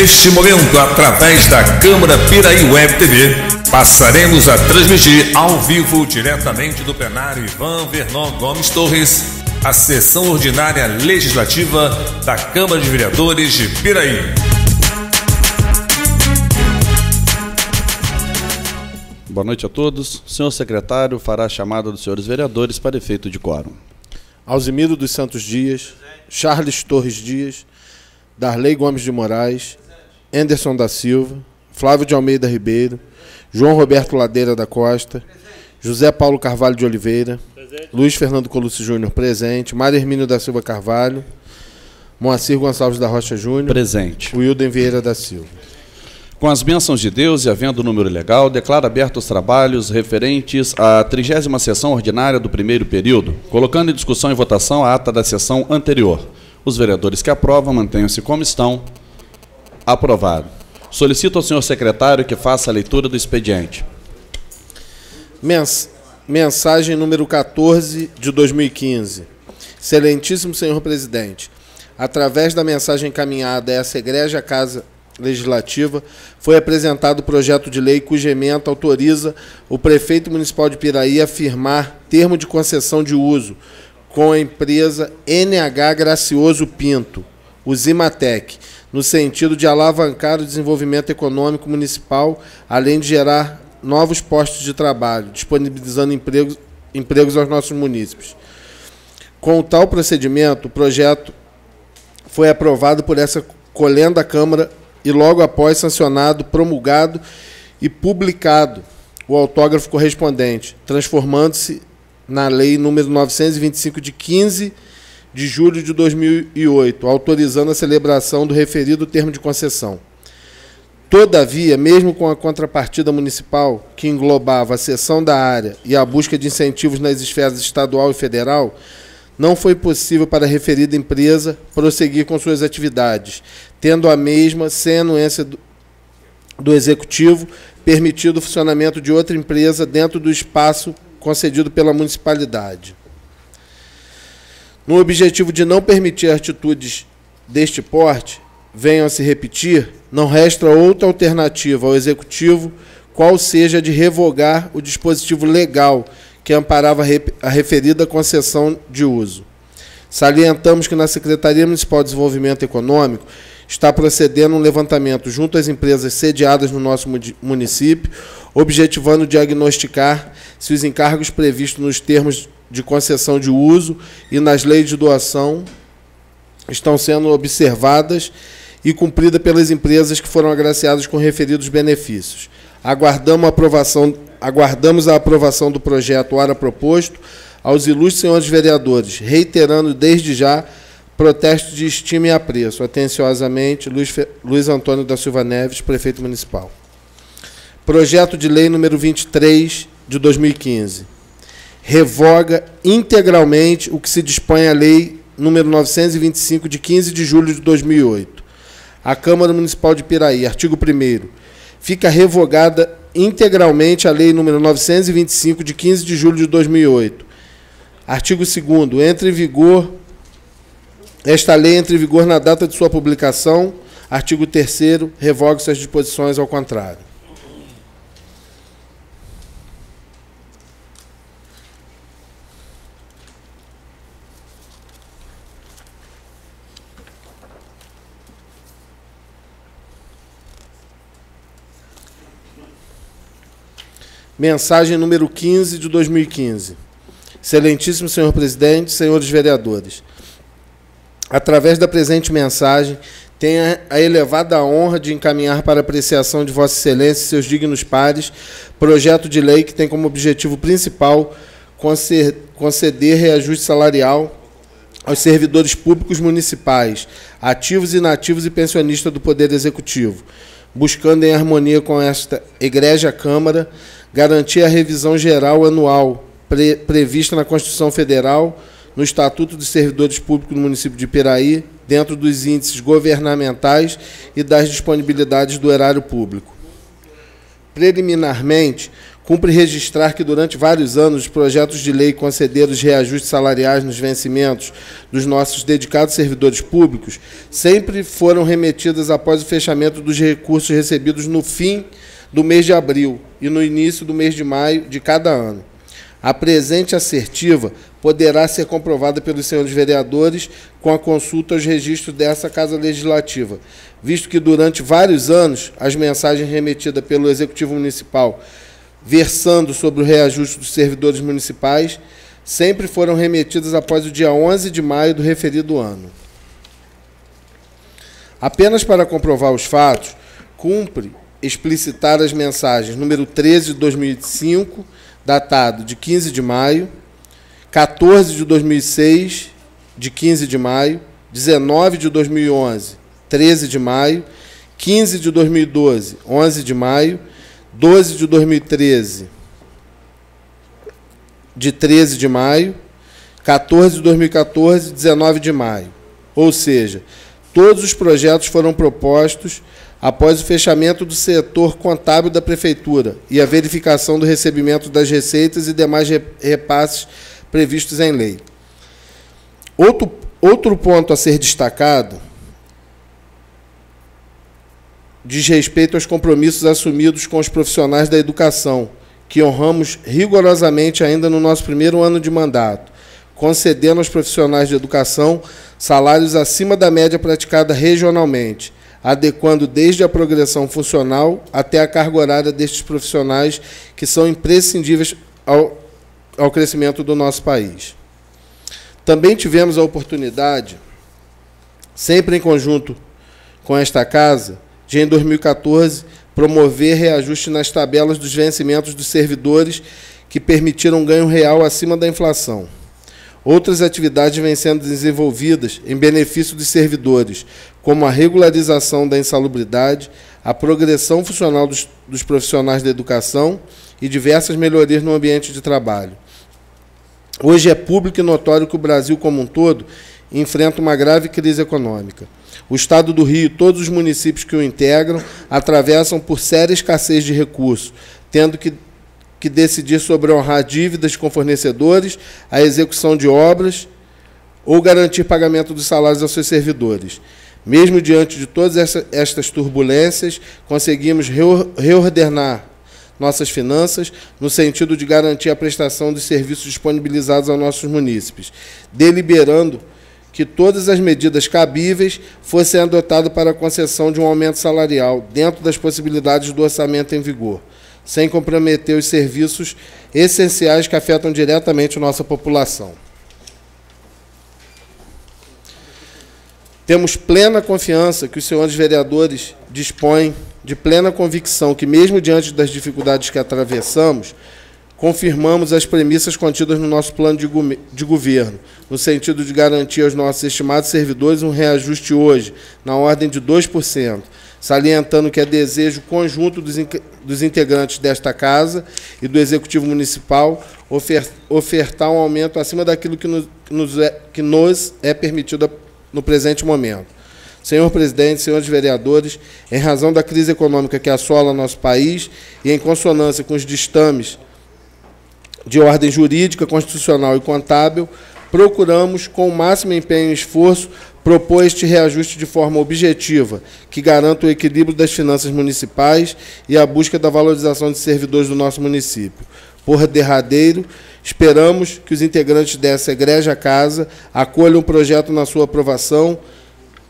Neste momento, através da Câmara Piraí Web TV, passaremos a transmitir ao vivo, diretamente do plenário Ivan Vernon Gomes Torres, a sessão ordinária legislativa da Câmara de Vereadores de Piraí. Boa noite a todos. O senhor secretário fará a chamada dos senhores vereadores para efeito de quórum. Alzimiro dos Santos Dias, Charles Torres Dias, Darley Gomes de Moraes, Anderson da Silva, Flávio de Almeida Ribeiro, João Roberto Ladeira da Costa, José Paulo Carvalho de Oliveira, Luiz Fernando Colucci Júnior, presente, Mário Hermínio da Silva Carvalho, Moacir Gonçalves da Rocha Júnior, presente, Wilden Vieira da Silva. Com as bênçãos de Deus e havendo o número legal, declaro abertos os trabalhos referentes à 30ª sessão ordinária do primeiro período, colocando em discussão e votação a ata da sessão anterior. Os vereadores que aprovam, mantenham-se como estão. Aprovado. Solicito ao senhor secretário que faça a leitura do expediente. Mensagem número 14 de 2015. Excelentíssimo senhor presidente, através da mensagem encaminhada a essa egrégia Casa Legislativa, foi apresentado o projeto de lei cuja ementa autoriza o prefeito municipal de Piraí a firmar termo de concessão de uso com a empresa NH Gracioso Pinto, o Zimatec, no sentido de alavancar o desenvolvimento econômico municipal, além de gerar novos postos de trabalho, disponibilizando empregos aos nossos munícipes. Com tal procedimento, o projeto foi aprovado por essa colenda Câmara e logo após sancionado, promulgado e publicado o autógrafo correspondente, transformando-se na Lei nº 925, de 15 de julho de 2008, autorizando a celebração do referido termo de concessão. Todavia, mesmo com a contrapartida municipal, que englobava a cessão da área e a busca de incentivos nas esferas estadual e federal, não foi possível para a referida empresa prosseguir com suas atividades, tendo a mesma, sem anuência do Executivo, permitido o funcionamento de outra empresa dentro do espaço concedido pela municipalidade. No objetivo de não permitir atitudes deste porte venham a se repetir, não resta outra alternativa ao Executivo, qual seja de revogar o dispositivo legal que amparava a referida concessão de uso. Salientamos que na Secretaria Municipal de Desenvolvimento Econômico está procedendo um levantamento junto às empresas sediadas no nosso município, objetivando diagnosticar se os encargos previstos nos termos de concessão de uso e nas leis de doação estão sendo observadas e cumpridas pelas empresas que foram agraciadas com referidos benefícios. Aguardamos a aprovação do projeto ora proposto aos ilustres senhores vereadores, reiterando desde já protesto de estima e apreço. Atenciosamente, Luiz Antônio da Silva Neves, prefeito municipal. Projeto de lei número 23 de 2015. Revoga integralmente o que se dispõe a lei número 925 de 15 de julho de 2008. A Câmara Municipal de Piraí, artigo 1º. Fica revogada integralmente a lei número 925 de 15 de julho de 2008. Artigo 2º. Esta lei entra em vigor na data de sua publicação. Artigo 3º. Revoga-se as disposições ao contrário. Mensagem número 15 de 2015. Excelentíssimo senhor presidente, senhores vereadores, através da presente mensagem, tenho a elevada honra de encaminhar para apreciação de Vossa Excelência e seus dignos pares projeto de lei que tem como objetivo principal conceder reajuste salarial aos servidores públicos municipais, ativos, inativos e pensionistas do Poder Executivo, buscando, em harmonia com esta egrégia Câmara, garantir a revisão geral anual prevista na Constituição Federal, no Estatuto dos Servidores Públicos do município de Piraí, dentro dos índices governamentais e das disponibilidades do erário público. Preliminarmente, Cumpre registrar que, durante vários anos, os projetos de lei que concederam os reajustes salariais nos vencimentos dos nossos dedicados servidores públicos sempre foram remetidos após o fechamento dos recursos recebidos no fim do mês de abril e no início do mês de maio de cada ano. A presente assertiva poderá ser comprovada pelos senhores vereadores com a consulta aos registros dessa Casa Legislativa, visto que, durante vários anos, as mensagens remetidas pelo Executivo Municipal versando sobre o reajuste dos servidores municipais sempre foram remetidas após o dia 11 de maio do referido ano. Apenas para comprovar os fatos, cumpre explicitar as mensagens número 13 de 2005, datado de 15 de maio, 14 de 2006, de 15 de maio, 19 de 2011, 13 de maio, 15 de 2012, 11 de maio, 12 de 2013, de 13 de maio, 14 de 2014, 19 de maio. Ou seja, todos os projetos foram propostos após o fechamento do setor contábil da Prefeitura e a verificação do recebimento das receitas e demais repasses previstos em lei. Outro ponto a ser destacado diz respeito aos compromissos assumidos com os profissionais da educação, que honramos rigorosamente ainda no nosso primeiro ano de mandato, concedendo aos profissionais de educação salários acima da média praticada regionalmente, adequando desde a progressão funcional até a carga horária destes profissionais, que são imprescindíveis ao crescimento do nosso país. Também tivemos a oportunidade, sempre em conjunto com esta Casa, de, em 2014, promover reajuste nas tabelas dos vencimentos dos servidores que permitiram um ganho real acima da inflação. Outras atividades vêm sendo desenvolvidas em benefício dos servidores, como a regularização da insalubridade, a progressão funcional dos profissionais da educação e diversas melhorias no ambiente de trabalho. Hoje é público e notório que o Brasil como um todo enfrenta uma grave crise econômica. O Estado do Rio e todos os municípios que o integram atravessam por séria escassez de recursos, tendo que decidir sobre honrar dívidas com fornecedores, a execução de obras ou garantir pagamento dos salários aos seus servidores. Mesmo diante de todas estas turbulências, conseguimos reordenar nossas finanças no sentido de garantir a prestação dos serviços disponibilizados aos nossos munícipes, deliberando que todas as medidas cabíveis fossem adotadas para a concessão de um aumento salarial dentro das possibilidades do orçamento em vigor, sem comprometer os serviços essenciais que afetam diretamente a nossa população. Temos plena confiança que os senhores vereadores dispõem de plena convicção que, mesmo diante das dificuldades que atravessamos, confirmamos as premissas contidas no nosso plano de governo, no sentido de garantir aos nossos estimados servidores um reajuste hoje, na ordem de 2%, salientando que é desejo conjunto dos integrantes desta Casa e do Executivo Municipal ofertar um aumento acima daquilo que nos é permitido no presente momento. Senhor Presidente, senhores vereadores, em razão da crise econômica que assola nosso país e em consonância com os ditames de ordem jurídica, constitucional e contábil, procuramos, com o máximo empenho e esforço, propor este reajuste de forma objetiva, que garanta o equilíbrio das finanças municipais e a busca da valorização de servidores do nosso município. Por derradeiro, esperamos que os integrantes dessa egrégia Casa acolham o projeto na sua aprovação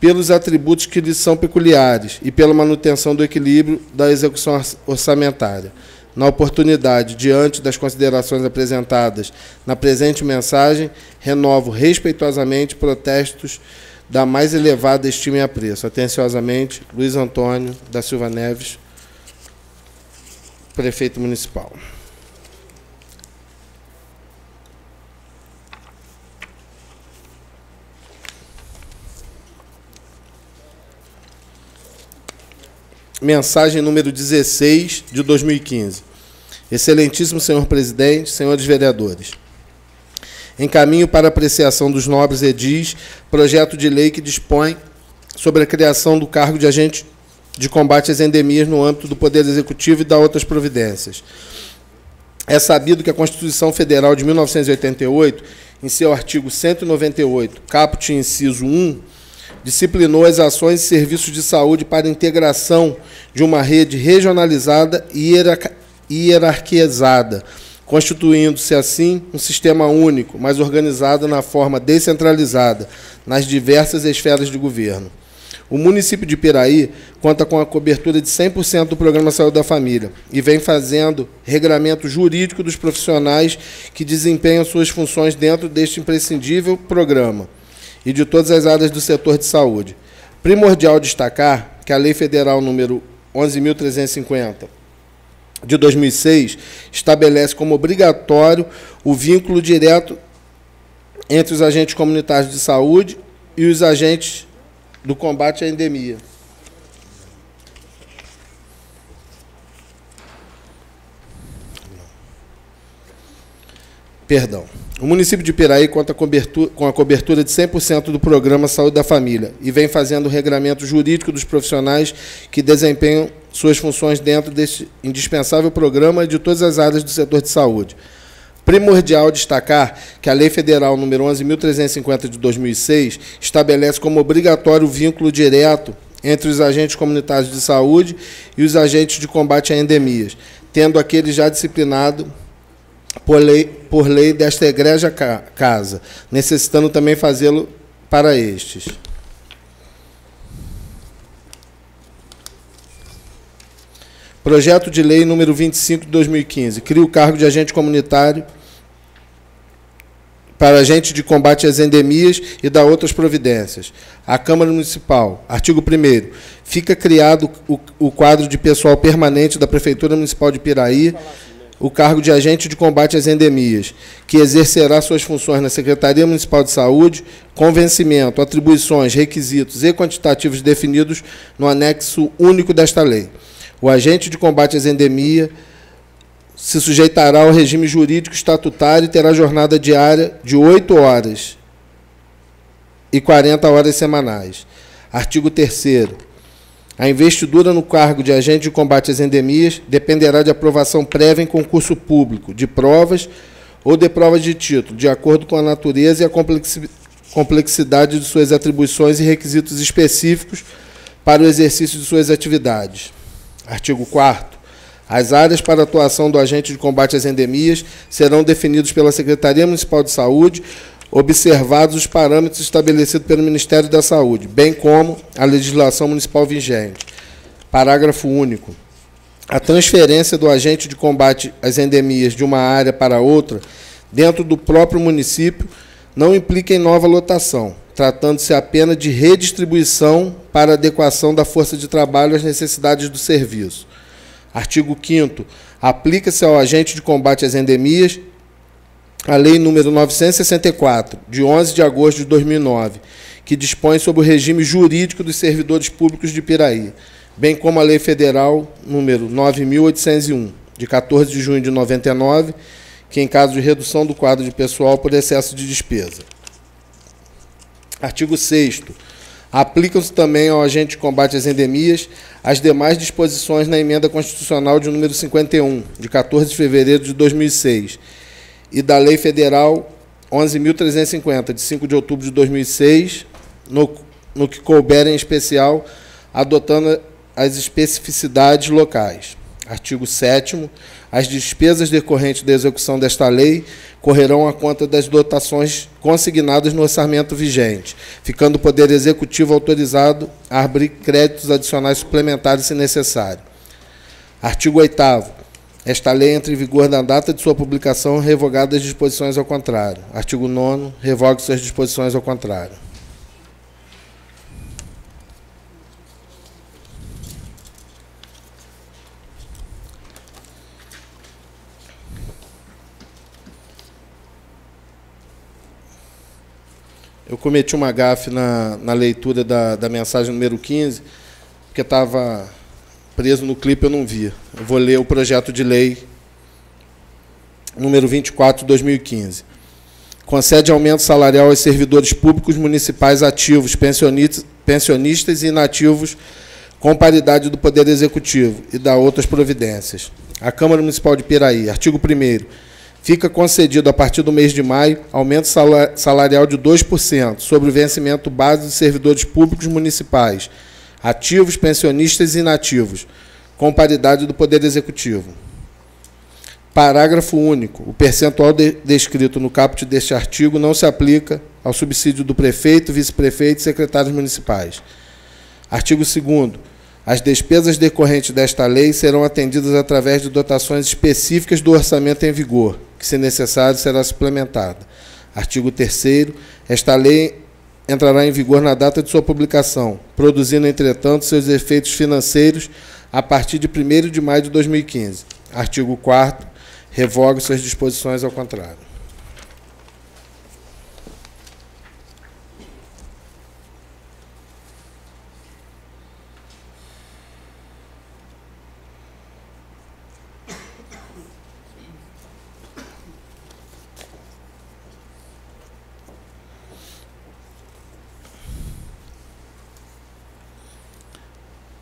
pelos atributos que lhes são peculiares e pela manutenção do equilíbrio da execução orçamentária. Na oportunidade, diante das considerações apresentadas na presente mensagem, renovo respeitosamente protestos da mais elevada estima e apreço. Atenciosamente, Luiz Antônio da Silva Neves, Prefeito Municipal. Mensagem número 16 de 2015. Excelentíssimo senhor presidente, senhores vereadores. Encaminho para apreciação dos nobres edis projeto de lei que dispõe sobre a criação do cargo de agente de combate às endemias no âmbito do Poder Executivo e da outras providências. É sabido que a Constituição Federal de 1988, em seu artigo 198, caput inciso 1, disciplinou as ações e serviços de saúde para integração de uma rede regionalizada e hierarquizada, constituindo-se assim um sistema único, mas organizado na forma descentralizada, nas diversas esferas de governo. O município de Piraí conta com a cobertura de 100% do Programa Saúde da Família e vem fazendo regramento jurídico dos profissionais que desempenham suas funções dentro deste imprescindível programa e de todas as áreas do setor de saúde. Primordial destacar que a Lei Federal número 11.350, de 2006, estabelece como obrigatório o vínculo direto entre os agentes comunitários de saúde e os agentes do combate à endemia. O município de Piraí conta com a cobertura de 100% do Programa Saúde da Família e vem fazendo o regramento jurídico dos profissionais que desempenham suas funções dentro deste indispensável programa e de todas as áreas do setor de saúde. Primordial destacar que a Lei Federal número 11.350 de 2006 estabelece como obrigatório o vínculo direto entre os agentes comunitários de saúde e os agentes de combate a endemias, tendo aquele já disciplinado por lei desta egrégia casa, necessitando também fazê-lo para estes. Projeto de Lei número 25 de 2015, cria o cargo de agente comunitário para agente de combate às endemias e dá outras providências. A Câmara Municipal, artigo 1º, fica criado o quadro de pessoal permanente da Prefeitura Municipal de Piraí, o cargo de agente de combate às endemias, que exercerá suas funções na Secretaria Municipal de Saúde, com vencimento, atribuições, requisitos e quantitativos definidos no anexo único desta lei. O agente de combate às endemias se sujeitará ao regime jurídico estatutário e terá jornada diária de 8 horas e 40 horas semanais. Artigo 3º. A investidura no cargo de agente de combate às endemias dependerá de aprovação prévia em concurso público, de provas ou de provas de título, de acordo com a natureza e a complexidade de suas atribuições e requisitos específicos para o exercício de suas atividades. Artigo 4º. As áreas para atuação do agente de combate às endemias serão definidas pela Secretaria Municipal de Saúde, observados os parâmetros estabelecidos pelo Ministério da Saúde, bem como a legislação municipal vigente. Parágrafo único. A transferência do agente de combate às endemias de uma área para outra, dentro do próprio município, não implica em nova lotação, tratando-se apenas de redistribuição para adequação da força de trabalho às necessidades do serviço. Artigo 5º. Aplica-se ao agente de combate às endemias a Lei nº 964, de 11 de agosto de 2009, que dispõe sobre o regime jurídico dos servidores públicos de Piraí, bem como a Lei Federal nº 9.801, de 14 de junho de 99, que em caso de redução do quadro de pessoal por excesso de despesa. Artigo 6º. Aplicam-se também ao agente de combate às endemias as demais disposições na Emenda Constitucional de número 51, de 14 de fevereiro de 2006, e da Lei Federal 11.350, de 5 de outubro de 2006, no que couber em especial, adotando as especificidades locais. Artigo 7º. As despesas decorrentes da execução desta lei correrão à conta das dotações consignadas no orçamento vigente, ficando o Poder Executivo autorizado a abrir créditos adicionais suplementares se necessário. Artigo 8º. Esta lei entra em vigor na data de sua publicação, revogadas as disposições ao contrário. Artigo 9º. Revoga-se as disposições ao contrário. Eu cometi uma gafe na leitura da mensagem número 15, porque estava preso no clipe, eu não vi. Eu vou ler o projeto de lei número 24 de 2015. Concede aumento salarial aos servidores públicos municipais ativos, pensionistas e inativos com paridade do Poder Executivo e da outras providências. A Câmara Municipal de Piraí, artigo 1º, fica concedido, a partir do mês de maio, aumento salarial de 2% sobre o vencimento base dos servidores públicos municipais, ativos, pensionistas e inativos, com paridade do Poder Executivo. Parágrafo único. O percentual descrito no caput deste artigo não se aplica ao subsídio do prefeito, vice-prefeito e secretários municipais. Artigo 2º. As despesas decorrentes desta lei serão atendidas através de dotações específicas do orçamento em vigor, que, se necessário, será suplementada. Artigo 3º. Esta lei entrará em vigor na data de sua publicação, produzindo, entretanto, seus efeitos financeiros a partir de 1º de maio de 2015. Artigo 4º. Revoga suas disposições ao contrário.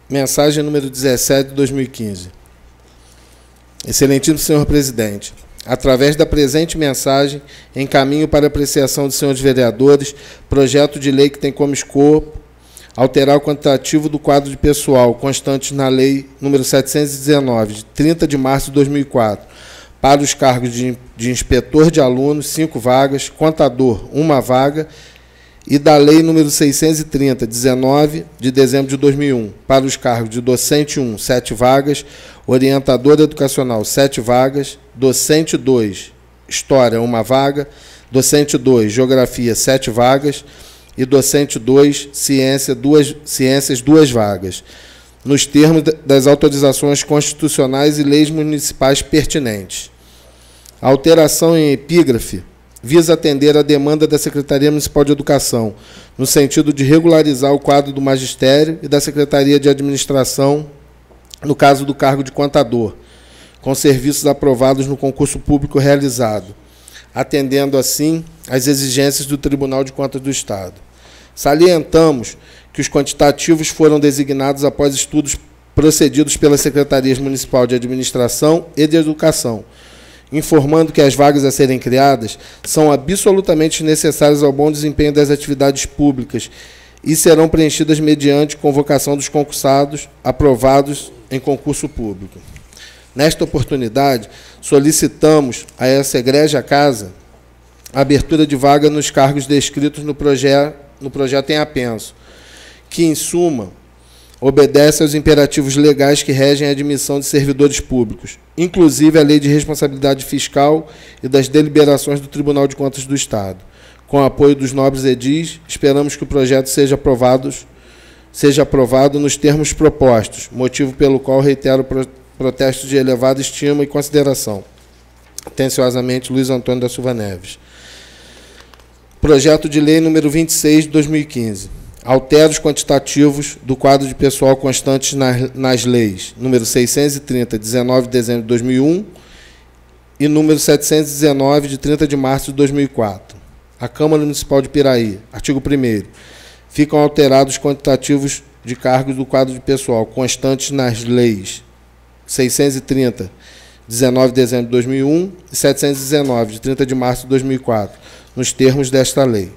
Mensagem número 17 de 2015. Excelentíssimo senhor presidente, através da presente mensagem, encaminho para apreciação dos senhores vereadores projeto de lei que tem como escopo alterar o quantitativo do quadro de pessoal constante na lei número 719, de 30 de março de 2004, para os cargos de inspetor de alunos, 5 vagas, contador, 1 vaga, e da lei número 630, 19 de dezembro de 2001, para os cargos de docente 1, 7 vagas, orientador educacional, 7 vagas, docente 2, história, 1 vaga, docente 2, geografia, 7 vagas, e docente 2, ciências, 2 vagas, nos termos das autorizações constitucionais e leis municipais pertinentes. A alteração em epígrafe visa atender à demanda da Secretaria Municipal de Educação, no sentido de regularizar o quadro do magistério e da Secretaria de Administração, no caso do cargo de contador, com serviços aprovados no concurso público realizado, atendendo, assim, às exigências do Tribunal de Contas do Estado. Salientamos que os quantitativos foram designados após estudos procedidos pelas Secretarias Municipal de Administração e de Educação, informando que as vagas a serem criadas são absolutamente necessárias ao bom desempenho das atividades públicas e serão preenchidas mediante convocação dos concursados aprovados em concurso público. Nesta oportunidade, solicitamos a essa egrégia casa a abertura de vaga nos cargos descritos no projeto em apenso, que, em suma, obedece aos imperativos legais que regem a admissão de servidores públicos, inclusive a Lei de Responsabilidade Fiscal e das deliberações do Tribunal de Contas do Estado. Com o apoio dos nobres edis, esperamos que o projeto seja aprovado nos termos propostos, motivo pelo qual reitero o protesto de elevada estima e consideração. Atenciosamente, Luiz Antônio da Silva Neves. Projeto de Lei número 26 de 2015. Altera os quantitativos do quadro de pessoal constantes nas leis número 630, 19 de dezembro de 2001 e número 719, de 30 de março de 2004. A Câmara Municipal de Piraí, artigo 1º, ficam alterados os quantitativos de cargos do quadro de pessoal constantes nas leis 630, 19 de dezembro de 2001 e 719, de 30 de março de 2004, nos termos desta lei.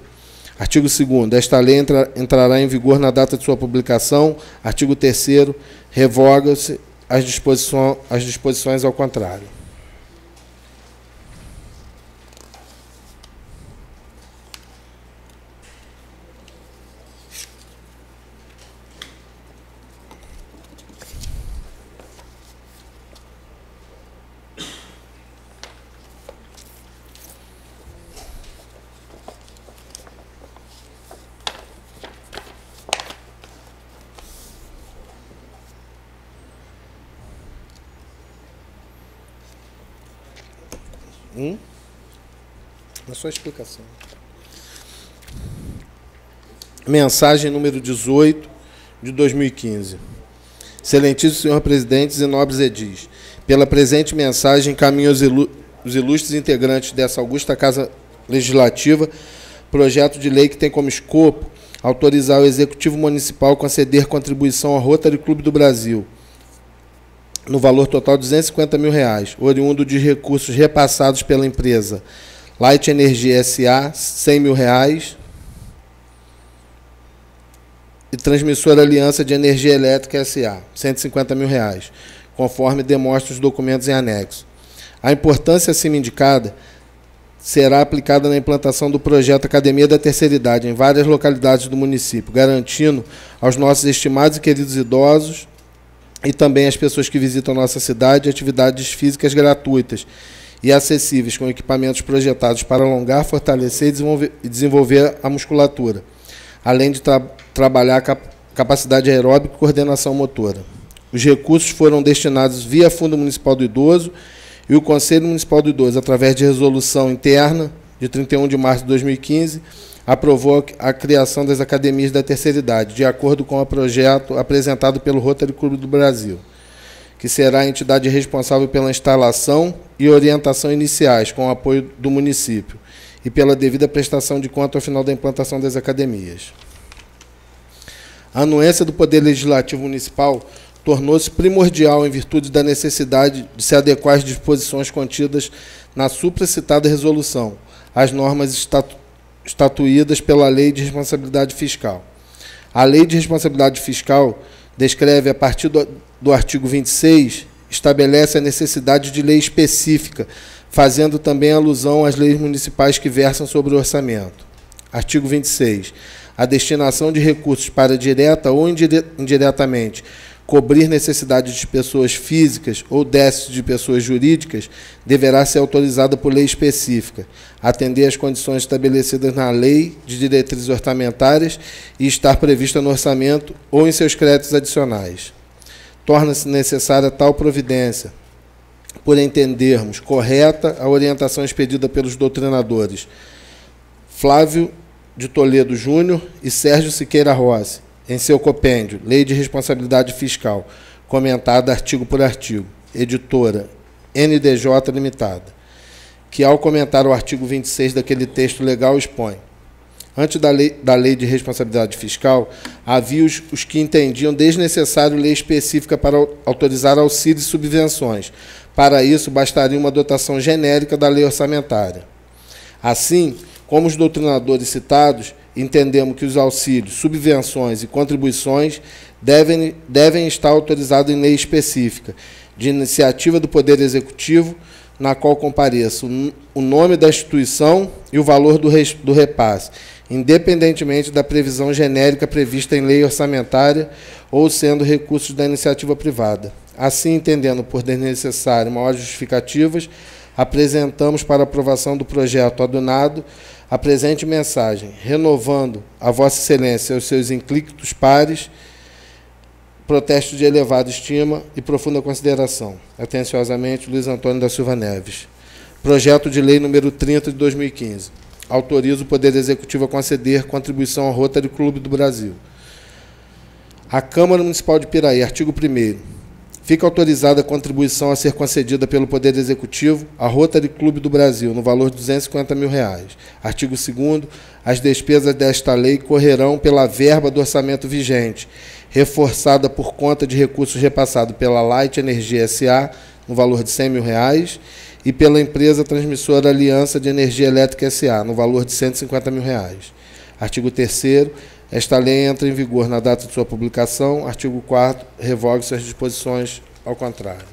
Artigo 2º. Esta lei entrará em vigor na data de sua publicação. Artigo 3º. Revoga-se as disposições ao contrário. Na sua explicação. Mensagem número 18 de 2015. Excelentíssimo senhor presidentes e nobres edis, pela presente mensagem encaminho os ilustres integrantes dessa augusta Casa Legislativa Projeto de lei que tem como escopo autorizar o Executivo Municipal a conceder contribuição ao Rotary Clube do Brasil, no valor total de R$ 250 mil, oriundo de recursos repassados pela empresa Light Energia S.A., R$ 100 mil, e Transmissora Aliança de Energia Elétrica S.A., R$ 150 mil, conforme demonstram os documentos em anexo. A importância acima indicada será aplicada na implantação do projeto Academia da Terceira Idade em várias localidades do município, garantindo aos nossos estimados e queridos idosos e também às pessoas que visitam nossa cidade atividades físicas gratuitas e acessíveis com equipamentos projetados para alongar, fortalecer e desenvolver a musculatura, além de trabalhar a capacidade aeróbica e coordenação motora. Os recursos foram destinados via Fundo Municipal do Idoso e o Conselho Municipal do Idoso, através de resolução interna de 31 de março de 2015, aprovou a criação das Academias da Terceira Idade, de acordo com o projeto apresentado pelo Rotary Clube do Brasil, que será a entidade responsável pela instalação e orientação iniciais, com o apoio do município, e pela devida prestação de conta ao final da implantação das academias. A anuência do Poder Legislativo Municipal tornou-se primordial em virtude da necessidade de se adequar às disposições contidas na supracitada resolução, às normas estatuídas pela Lei de Responsabilidade Fiscal. A Lei de Responsabilidade Fiscal descreve, a partir do artigo 26, estabelece a necessidade de lei específica, fazendo também alusão às leis municipais que versam sobre o orçamento. Artigo 26. A destinação de recursos para, direta ou indiretamente, cobrir necessidades de pessoas físicas ou déficits de pessoas jurídicas deverá ser autorizada por lei específica, atender às condições estabelecidas na Lei de Diretrizes Orçamentárias e estar prevista no orçamento ou em seus créditos adicionais. Torna-se necessária tal providência, por entendermos correta a orientação expedida pelos doutrinadores Flávio de Toledo Júnior e Sérgio Siqueira Rossi, em seu compêndio, Lei de Responsabilidade Fiscal, comentada artigo por artigo, editora NDJ Limitada, que, ao comentar o artigo 26 daquele texto legal, expõe: antes da lei de responsabilidade fiscal, havia os que entendiam desnecessário lei específica para autorizar auxílios e subvenções. Para isso, bastaria uma dotação genérica da lei orçamentária. Assim, como os doutrinadores citados, entendemos que os auxílios, subvenções e contribuições devem estar autorizados em lei específica, de iniciativa do Poder Executivo, na qual compareça o nome da instituição e o valor do repasse, independentemente da previsão genérica prevista em lei orçamentária ou sendo recursos da iniciativa privada. Assim, entendendo por desnecessário maiores justificativas, apresentamos para aprovação do projeto adunado a presente mensagem, renovando a Vossa Excelência e aos seus inclícitos pares protesto de elevada estima e profunda consideração. Atenciosamente, Luiz Antônio da Silva Neves. Projeto de Lei número 30 de 2015. Autoriza o Poder Executivo a conceder contribuição ao Rotary Clube do Brasil. A Câmara Municipal de Piraí, artigo 1º. Fica autorizada a contribuição a ser concedida pelo Poder Executivo a Rotary Clube do Brasil, no valor de R$ 250 mil. Artigo 2º. As despesas desta lei correrão pela verba do orçamento vigente, reforçada por conta de recursos repassados pela Light Energia S.A., no valor de R$ 100 mil, e pela empresa transmissora Aliança de Energia Elétrica S.A., no valor de R$ 150 mil. Artigo 3º. Esta lei entra em vigor na data de sua publicação. Artigo 4º. Revoga-se as disposições ao contrário.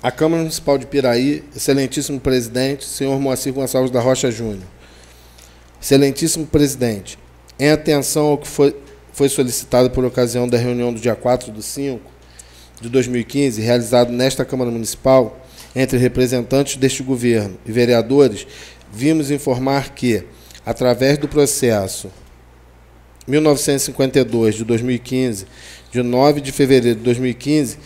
A Câmara Municipal de Piraí, excelentíssimo presidente, senhor Moacir Gonçalves da Rocha Júnior. Excelentíssimo presidente, em atenção ao que foi solicitado por ocasião da reunião do dia 4/5 de 2015, realizado nesta Câmara Municipal, entre representantes deste governo e vereadores, vimos informar que, através do processo 1952 de 2015, de 9 de fevereiro de 2015,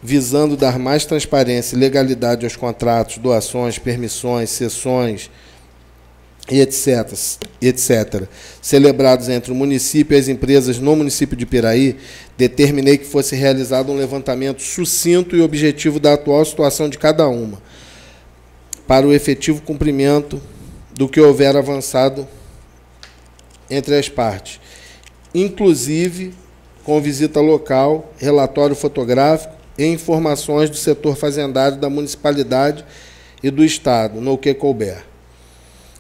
visando dar mais transparência e legalidade aos contratos, doações, permissões, cessões, e etc., celebrados entre o município e as empresas no município de Piraí, determinei que fosse realizado um levantamento sucinto e objetivo da atual situação de cada uma, para o efetivo cumprimento do que houver avançado entre as partes, inclusive com visita local, relatório fotográfico e informações do setor fazendário da municipalidade e do Estado, no que couber.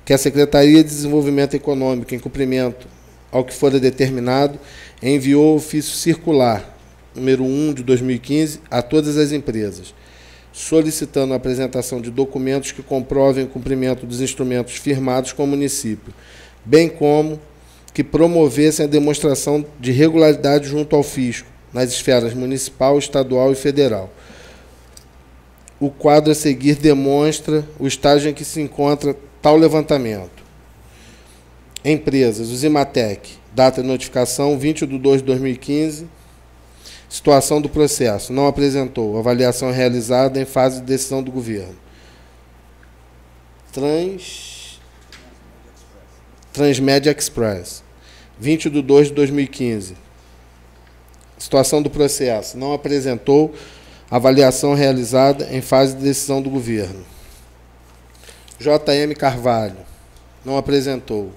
Que a Secretaria de Desenvolvimento Econômico, em cumprimento ao que for determinado, enviou ofício circular, número 1 de 2015, a todas as empresas, solicitando a apresentação de documentos que comprovem o cumprimento dos instrumentos firmados com o município, bem como que promovessem a demonstração de regularidade junto ao fisco, nas esferas municipal, estadual e federal. O quadro a seguir demonstra o estágio em que se encontra tal levantamento. Empresas, o Zimatec, data de notificação 20/2/2015, situação do processo, não apresentou, avaliação realizada em fase de decisão do governo. Transmédia Express, 20/2/2015, situação do processo, não apresentou, avaliação realizada em fase de decisão do governo. JM Carvalho, não apresentou.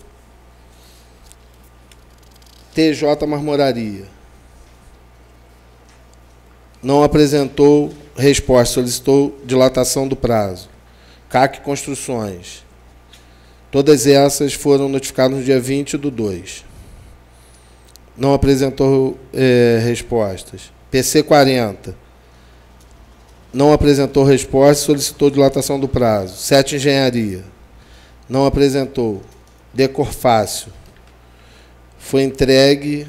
TJ Marmoraria, não apresentou resposta, solicitou dilatação do prazo. CAC Construções, todas essas foram notificadas no dia 20/2. Não apresentou respostas. PC 40, não apresentou resposta, solicitou dilatação do prazo. 7 Engenharia, não apresentou. Decorfácio, foi entregue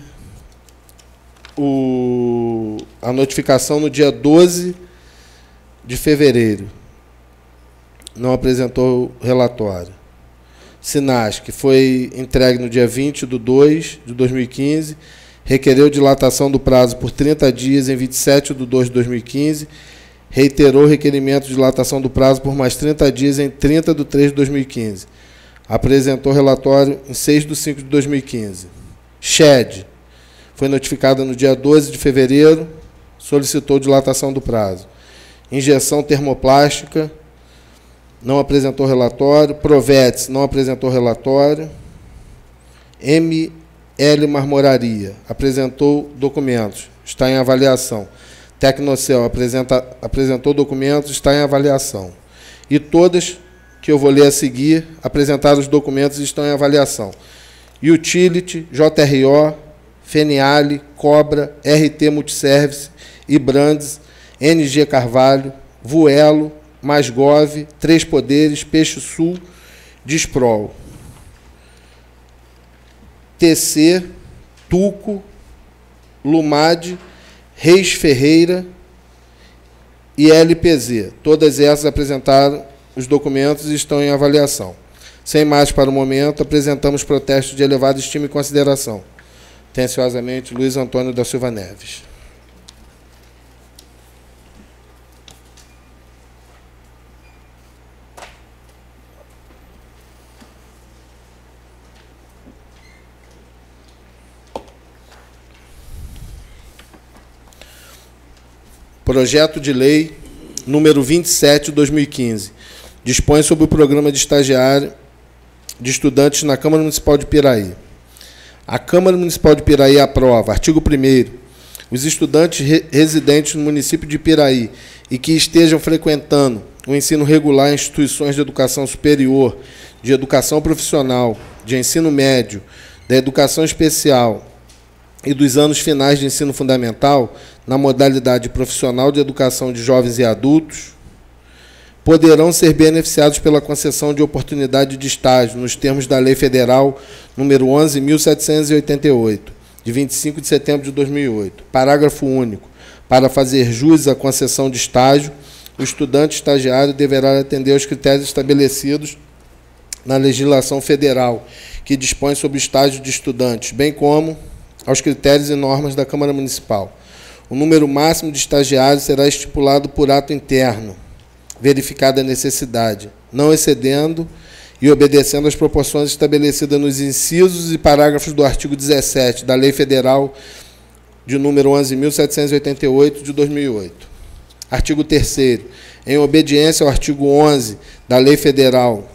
a notificação no dia 12 de fevereiro. Não apresentou relatório. Sinasc, foi entregue no dia 20/2/2015, requereu dilatação do prazo por 30 dias em 27/2/2015, reiterou o requerimento de dilatação do prazo por mais 30 dias em 30/3/2015. Apresentou relatório em 6/5/2015. SHED, foi notificada no dia 12 de fevereiro, solicitou dilatação do prazo. Injeção termoplástica, não apresentou relatório. Provetes, não apresentou relatório. ML Marmoraria, apresentou documentos, está em avaliação. Tecnocel, apresentou documentos, está em avaliação. E todas, que eu vou ler a seguir, apresentaram os documentos e estão em avaliação. Utility, JRO, Feniale, Cobra, RT Multiservice, Ibrandes, NG Carvalho, Vuelo, Masgov, Três Poderes, Peixe Sul, Disprol, TC, Tuco, Lumad, Reis Ferreira e LPZ. Todas essas apresentaram os documentos e estão em avaliação. Sem mais para o momento, apresentamos protestos de elevada estima e consideração. Atenciosamente, Luiz Antônio da Silva Neves. Projeto de Lei número 27/2015. Dispõe sobre o programa de estagiário de estudantes na Câmara Municipal de Piraí. A Câmara Municipal de Piraí aprova, artigo 1º, os estudantes residentes no município de Piraí e que estejam frequentando o ensino regular em instituições de educação superior, de educação profissional, de ensino médio, da educação especial e dos anos finais de ensino fundamental, na modalidade profissional de educação de jovens e adultos, poderão ser beneficiados pela concessão de oportunidade de estágio nos termos da Lei Federal número 11.788, de 25 de setembro de 2008. Parágrafo único. Para fazer jus à concessão de estágio, o estudante estagiário deverá atender aos critérios estabelecidos na legislação federal, que dispõe sobre o estágio de estudantes, bem como aos critérios e normas da Câmara Municipal. O número máximo de estagiários será estipulado por ato interno, verificada a necessidade, não excedendo e obedecendo às proporções estabelecidas nos incisos e parágrafos do artigo 17 da Lei Federal de número 11.788, de 2008. Artigo 3º. Em obediência ao artigo 11 da Lei Federal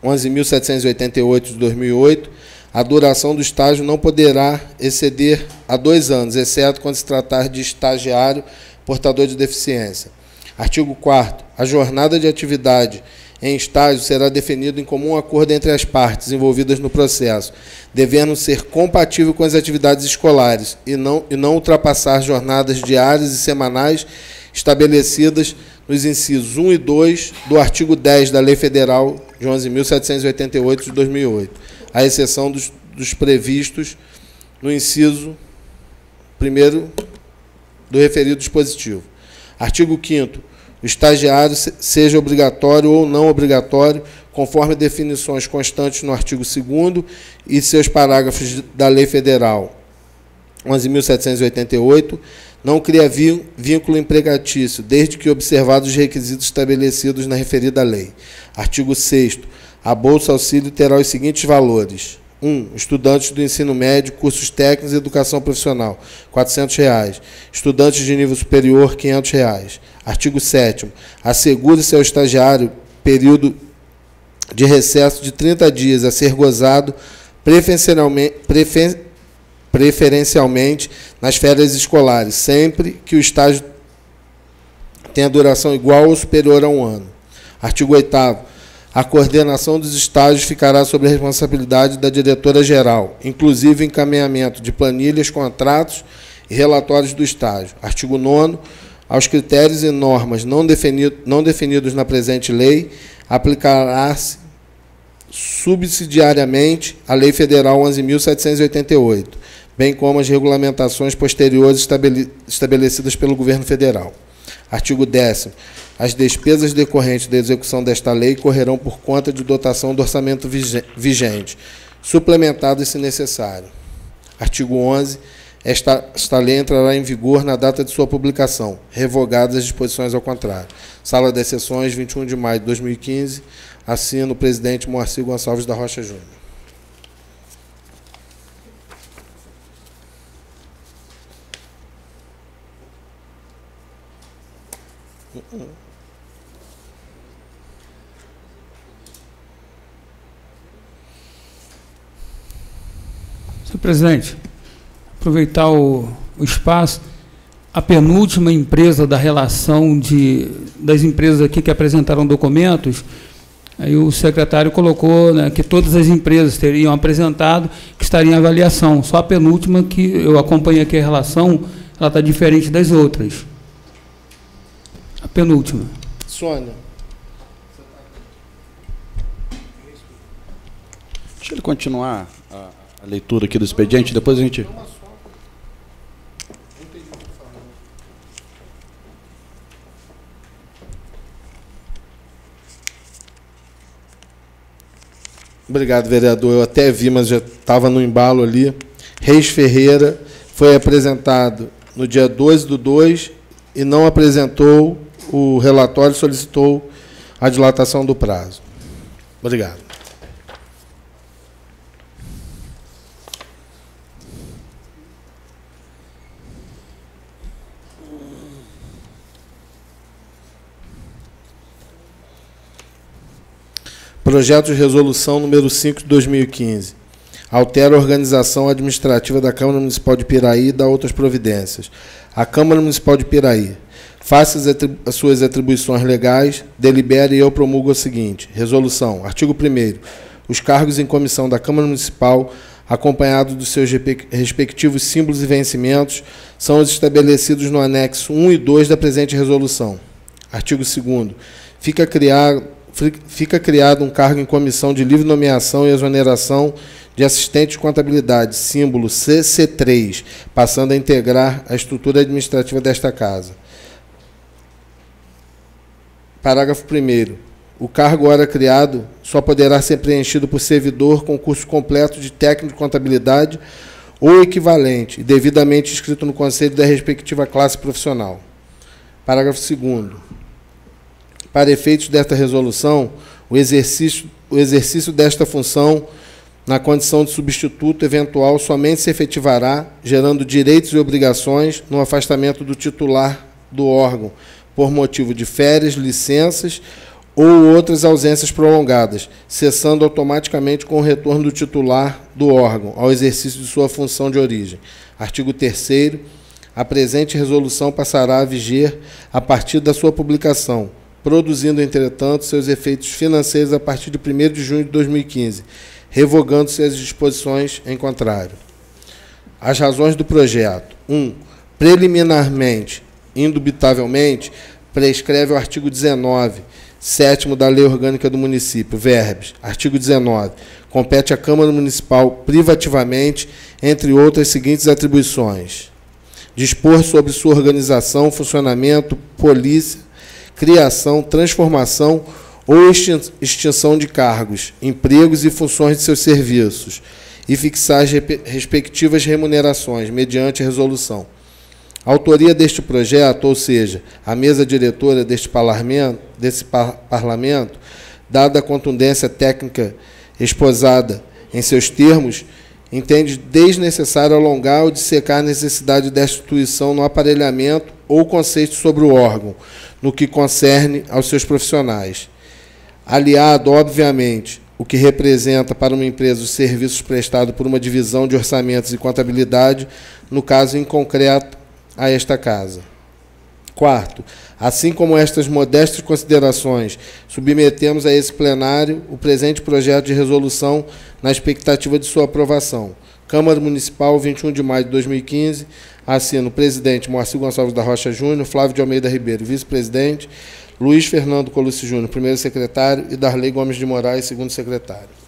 11.788, de 2008, a duração do estágio não poderá exceder a 2 anos, exceto quando se tratar de estagiário portador de deficiência. Artigo 4º. A jornada de atividade em estágio será definida em comum acordo entre as partes envolvidas no processo, devendo ser compatível com as atividades escolares e não ultrapassar jornadas diárias e semanais estabelecidas nos incisos 1 e 2 do artigo 10 da Lei Federal de 11.788, de 2008, à exceção dos previstos no inciso 1º do referido dispositivo. Artigo 5º. O estagiário seja obrigatório ou não obrigatório, conforme definições constantes no artigo 2º e seus parágrafos da Lei Federal 11.788, não cria vínculo empregatício, desde que observados os requisitos estabelecidos na referida lei. Artigo 6º. A Bolsa Auxílio terá os seguintes valores. 1. Estudantes do ensino médio, cursos técnicos e educação profissional, R$ 400. Estudantes de nível superior, R$ 500. Artigo 7º. Assegure-se ao estagiário período de recesso de 30 dias a ser gozado preferencialmente nas férias escolares, sempre que o estágio tenha duração igual ou superior a 1 ano. Artigo 8º. A coordenação dos estágios ficará sob a responsabilidade da diretora-geral, inclusive encaminhamento de planilhas, contratos e relatórios do estágio. Artigo 9º. Aos critérios e normas não definidos na presente lei, aplicará-se subsidiariamente a Lei Federal 11.788, bem como as regulamentações posteriores estabelecidas pelo Governo Federal. Artigo 10º. As despesas decorrentes da execução desta lei correrão por conta de dotação do orçamento vigente, suplementadas se necessário. Artigo 11º. Esta lei entrará em vigor na data de sua publicação, revogadas as disposições ao contrário. Sala das Sessões, 21 de maio de 2015. Assino o presidente Moacir Gonçalves da Rocha Júnior. Senhor presidente, aproveitar o espaço, a penúltima empresa da relação das empresas aqui que apresentaram documentos, aí o secretário colocou, né, que todas as empresas teriam apresentado, que estaria em avaliação. Só a penúltima, que eu acompanhei aqui a relação, ela está diferente das outras. A penúltima. Sônia. Deixa ele continuar a leitura aqui do expediente, depois a gente... Obrigado, vereador. Eu até vi, mas já estava no embalo ali. Reis Ferreira foi apresentado no dia 12/2 e não apresentou o relatório, solicitou a dilatação do prazo. Obrigado. Projeto de resolução número 5 de 2015. Altera a organização administrativa da Câmara Municipal de Piraí e dá outras providências. A Câmara Municipal de Piraí, faça as suas atribuições legais, delibere e eu promulgo o seguinte. Resolução. Artigo 1º. Os cargos em comissão da Câmara Municipal, acompanhados dos seus respectivos símbolos e vencimentos, são os estabelecidos no anexo 1 e 2 da presente resolução. Artigo 2º. Fica criado um cargo em comissão de livre nomeação e exoneração de assistente de contabilidade, símbolo CC3, passando a integrar a estrutura administrativa desta casa. Parágrafo 1º. O cargo ora criado só poderá ser preenchido por servidor com curso completo de técnico de contabilidade ou equivalente, e devidamente inscrito no conselho da respectiva classe profissional. Parágrafo 2º. Para efeitos desta resolução, o exercício o exercício desta função na condição de substituto eventual somente se efetivará, gerando direitos e obrigações no afastamento do titular do órgão, por motivo de férias, licenças ou outras ausências prolongadas, cessando automaticamente com o retorno do titular do órgão ao exercício de sua função de origem. Artigo 3º. A presente resolução passará a viger a partir da sua publicação, produzindo, entretanto, seus efeitos financeiros a partir de 1º de junho de 2015, revogando-se as disposições em contrário. As razões do projeto. 1. Preliminarmente, indubitavelmente, prescreve o artigo 19, 7º da Lei Orgânica do Município, verbes. Artigo 19. Compete à Câmara Municipal privativamente, entre outras seguintes atribuições: dispor sobre sua organização, funcionamento, polícia, criação, transformação ou extinção de cargos, empregos e funções de seus serviços, e fixar as respectivas remunerações, mediante a resolução. A autoria deste projeto, ou seja, a mesa diretora desse parlamento, dada a contundência técnica exposada em seus termos, entende desnecessário alongar ou dissecar a necessidade da instituição no aparelhamento ou conceito sobre o órgão, no que concerne aos seus profissionais. Aliado, obviamente, o que representa para uma empresa os serviços prestados por uma divisão de orçamentos e contabilidade, no caso em concreto, a esta Casa. 4º, assim como estas modestas considerações, submetemos a esse plenário o presente projeto de resolução na expectativa de sua aprovação. Câmara Municipal, 21 de maio de 2015, assina o presidente Moacir Gonçalves da Rocha Júnior, Flávio de Almeida Ribeiro, vice-presidente, Luiz Fernando Colucci Júnior, primeiro secretário, e Darley Gomes de Moraes, segundo secretário.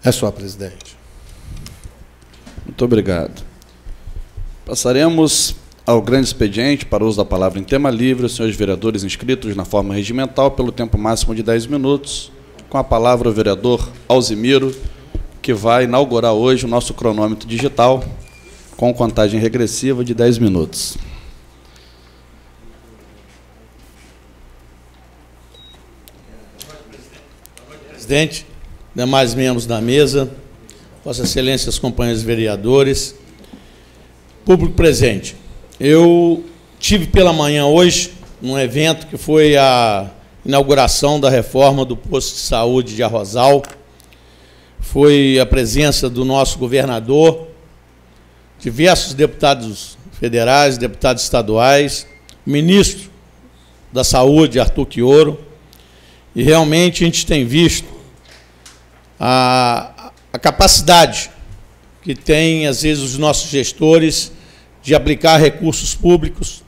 É só, presidente. Muito obrigado. Passaremos ao grande expediente para o uso da palavra em tema livre, os senhores vereadores inscritos na forma regimental pelo tempo máximo de 10 minutos. Com a palavra o vereador Alzimiro, que vai inaugurar hoje o nosso cronômetro digital com contagem regressiva de 10 minutos. Presidente, demais membros da mesa, Vossa Excelência, os companheiros vereadores, público presente. Eu tive pela manhã hoje um evento que foi a inauguração da reforma do posto de saúde de Arrozal. Foi a presença do nosso governador, diversos deputados federais, deputados estaduais, ministro da Saúde, Arthur Quioro, e realmente a gente tem visto a capacidade que tem, às vezes, os nossos gestores de aplicar recursos públicos.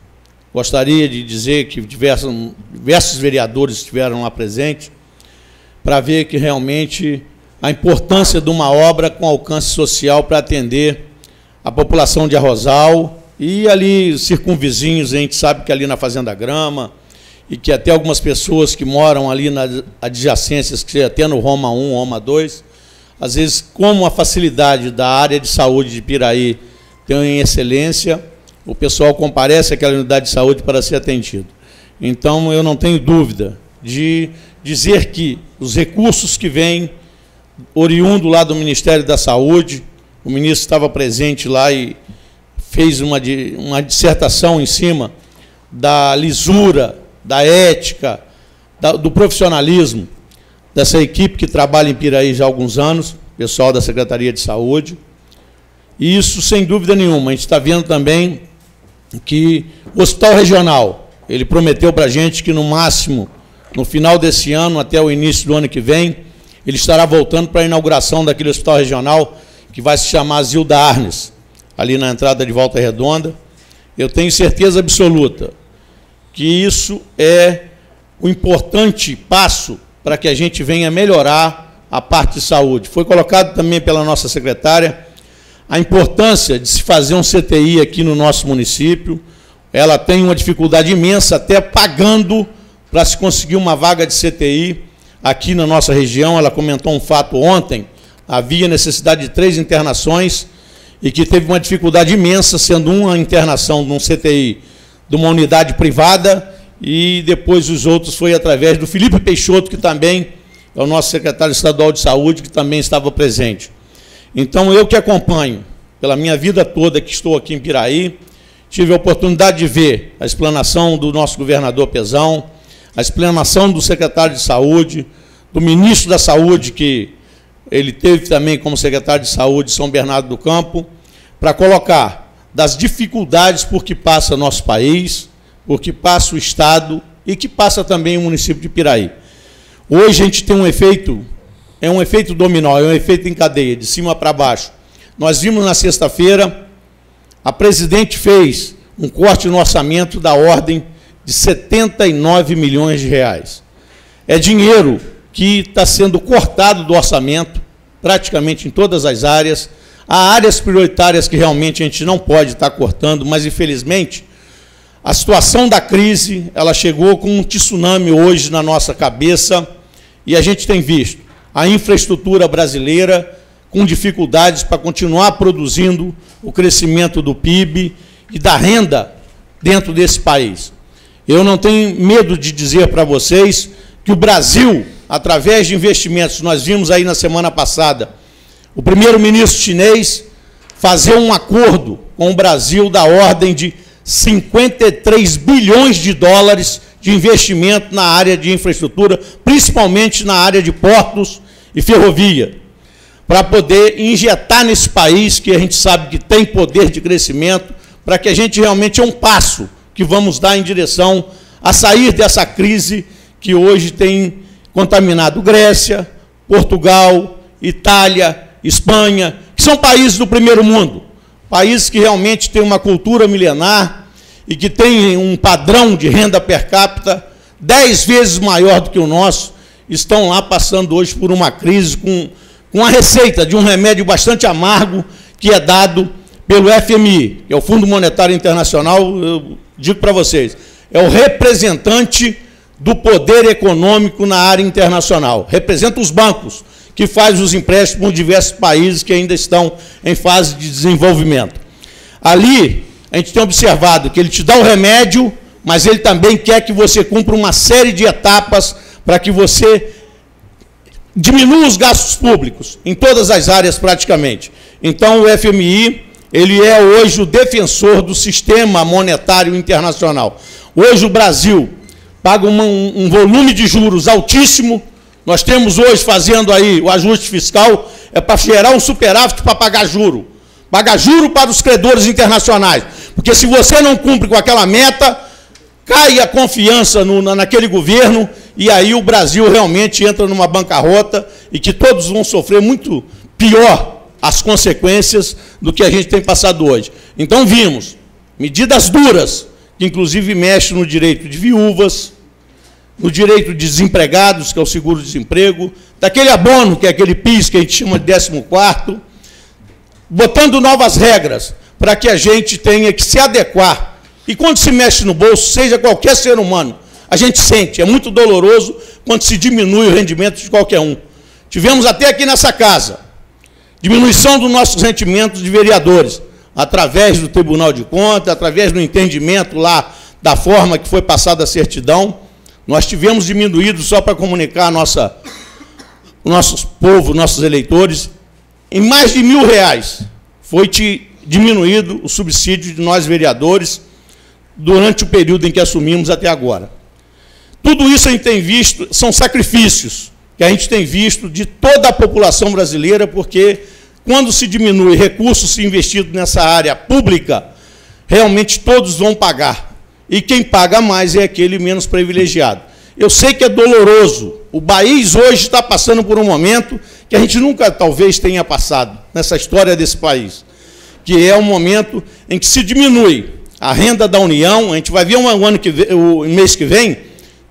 Gostaria de dizer que diversos vereadores estiveram lá presentes para ver que realmente a importância de uma obra com alcance social para atender a população de Arrozal e ali circunvizinhos. A gente sabe que ali na Fazenda Grama e que até algumas pessoas que moram ali nas adjacências, que até no Roma 1, Roma 2, às vezes, como a facilidade da área de saúde de Piraí tem excelência, o pessoal comparece àquela unidade de saúde para ser atendido. Então, eu não tenho dúvida de dizer que os recursos que vêm oriundo lá do Ministério da Saúde, o ministro estava presente lá e fez uma dissertação em cima da lisura, da ética, do profissionalismo dessa equipe que trabalha em Piraí já há alguns anos, pessoal da Secretaria de Saúde. E isso, sem dúvida nenhuma, a gente está vendo também que o Hospital Regional, ele prometeu para a gente que, no máximo, no final desse ano, até o início do ano que vem, ele estará voltando para a inauguração daquele Hospital Regional, que vai se chamar Zilda Arnes, ali na entrada de Volta Redonda. Eu tenho certeza absoluta que isso é um importante passo para que a gente venha melhorar a parte de saúde. Foi colocado também pela nossa secretária a importância de se fazer um CTI aqui no nosso município. Ela tem uma dificuldade imensa, até pagando para se conseguir uma vaga de CTI aqui na nossa região. Ela comentou um fato ontem, havia necessidade de 3 internações e que teve uma dificuldade imensa, sendo uma internação de um CTI de uma unidade privada, e depois os outros foi através do Felipe Peixoto, que também é o nosso secretário estadual de saúde, que também estava presente. Então, eu que acompanho, pela minha vida toda que estou aqui em Piraí, tive a oportunidade de ver a explanação do nosso governador Pezão, a explanação do secretário de saúde, do ministro da saúde, que ele teve também como secretário de saúde São Bernardo do Campo, para colocar das dificuldades por que passa nosso país, por que passa o Estado e que passa também o município de Piraí. Hoje a gente tem um efeito, é um efeito dominó, é um efeito em cadeia, de cima para baixo. Nós vimos na sexta-feira, a presidente fez um corte no orçamento da ordem de 79 milhões de reais. É dinheiro que está sendo cortado do orçamento, praticamente em todas as áreas. Há áreas prioritárias que realmente a gente não pode estar cortando, mas, infelizmente, a situação da crise, ela chegou com um tsunami hoje na nossa cabeça, e a gente tem visto a infraestrutura brasileira com dificuldades para continuar produzindo o crescimento do PIB e da renda dentro desse país. Eu não tenho medo de dizer para vocês que o Brasil, através de investimentos, nós vimos aí na semana passada, o primeiro-ministro chinês fazer um acordo com o Brasil da ordem de 53 bilhões de dólares de investimento na área de infraestrutura, principalmente na área de portos e ferrovia, para poder injetar nesse país, que a gente sabe que tem poder de crescimento, para que a gente realmente é um passo que vamos dar em direção a sair dessa crise que hoje tem contaminado Grécia, Portugal, Itália, Espanha, que são países do primeiro mundo, países que realmente têm uma cultura milenar e que têm um padrão de renda per capita 10 vezes maior do que o nosso, estão lá passando hoje por uma crise com a receita de um remédio bastante amargo que é dado pelo FMI, que é o Fundo Monetário Internacional. Eu digo para vocês, é o representante do poder econômico na área internacional, representa os bancos, que faz os empréstimos de diversos países que ainda estão em fase de desenvolvimento. Ali, a gente tem observado que ele te dá o remédio, mas ele também quer que você cumpra uma série de etapas para que você diminua os gastos públicos, em todas as áreas praticamente. Então, o FMI, ele é hoje o defensor do sistema monetário internacional. Hoje o Brasil paga um volume de juros altíssimo. Nós temos hoje, fazendo aí o ajuste fiscal, é para gerar um superávit para pagar juro. Pagar juro para os credores internacionais. Porque se você não cumpre com aquela meta, cai a confiança naquele governo, e aí o Brasil realmente entra numa bancarrota, e que todos vão sofrer muito pior as consequências do que a gente tem passado hoje. Então vimos medidas duras, que inclusive mexem no direito de viúvas, no direito de desempregados, que é o seguro-desemprego, daquele abono, que é aquele PIS, que a gente chama de 14º, botando novas regras para que a gente tenha que se adequar. E quando se mexe no bolso, seja qualquer ser humano, a gente sente, é muito doloroso quando se diminui o rendimento de qualquer um. Tivemos até aqui nessa casa diminuição dos nossos rendimentos de vereadores, através do Tribunal de Contas, através do entendimento lá da forma que foi passada a certidão. Nós tivemos diminuído, só para comunicar o nosso povo, nossos eleitores, em mais de R$1.000 foi diminuído o subsídio de nós vereadores durante o período em que assumimos até agora. Tudo isso a gente tem visto, são sacrifícios que a gente tem visto de toda a população brasileira, porque quando se diminui recursos investidos nessa área pública, realmente todos vão pagar. E quem paga mais é aquele menos privilegiado. Eu sei que é doloroso. O país hoje está passando por um momento que a gente nunca, talvez, tenha passado nessa história desse país, que é um momento em que se diminui a renda da União. A gente vai ver o mês que vem,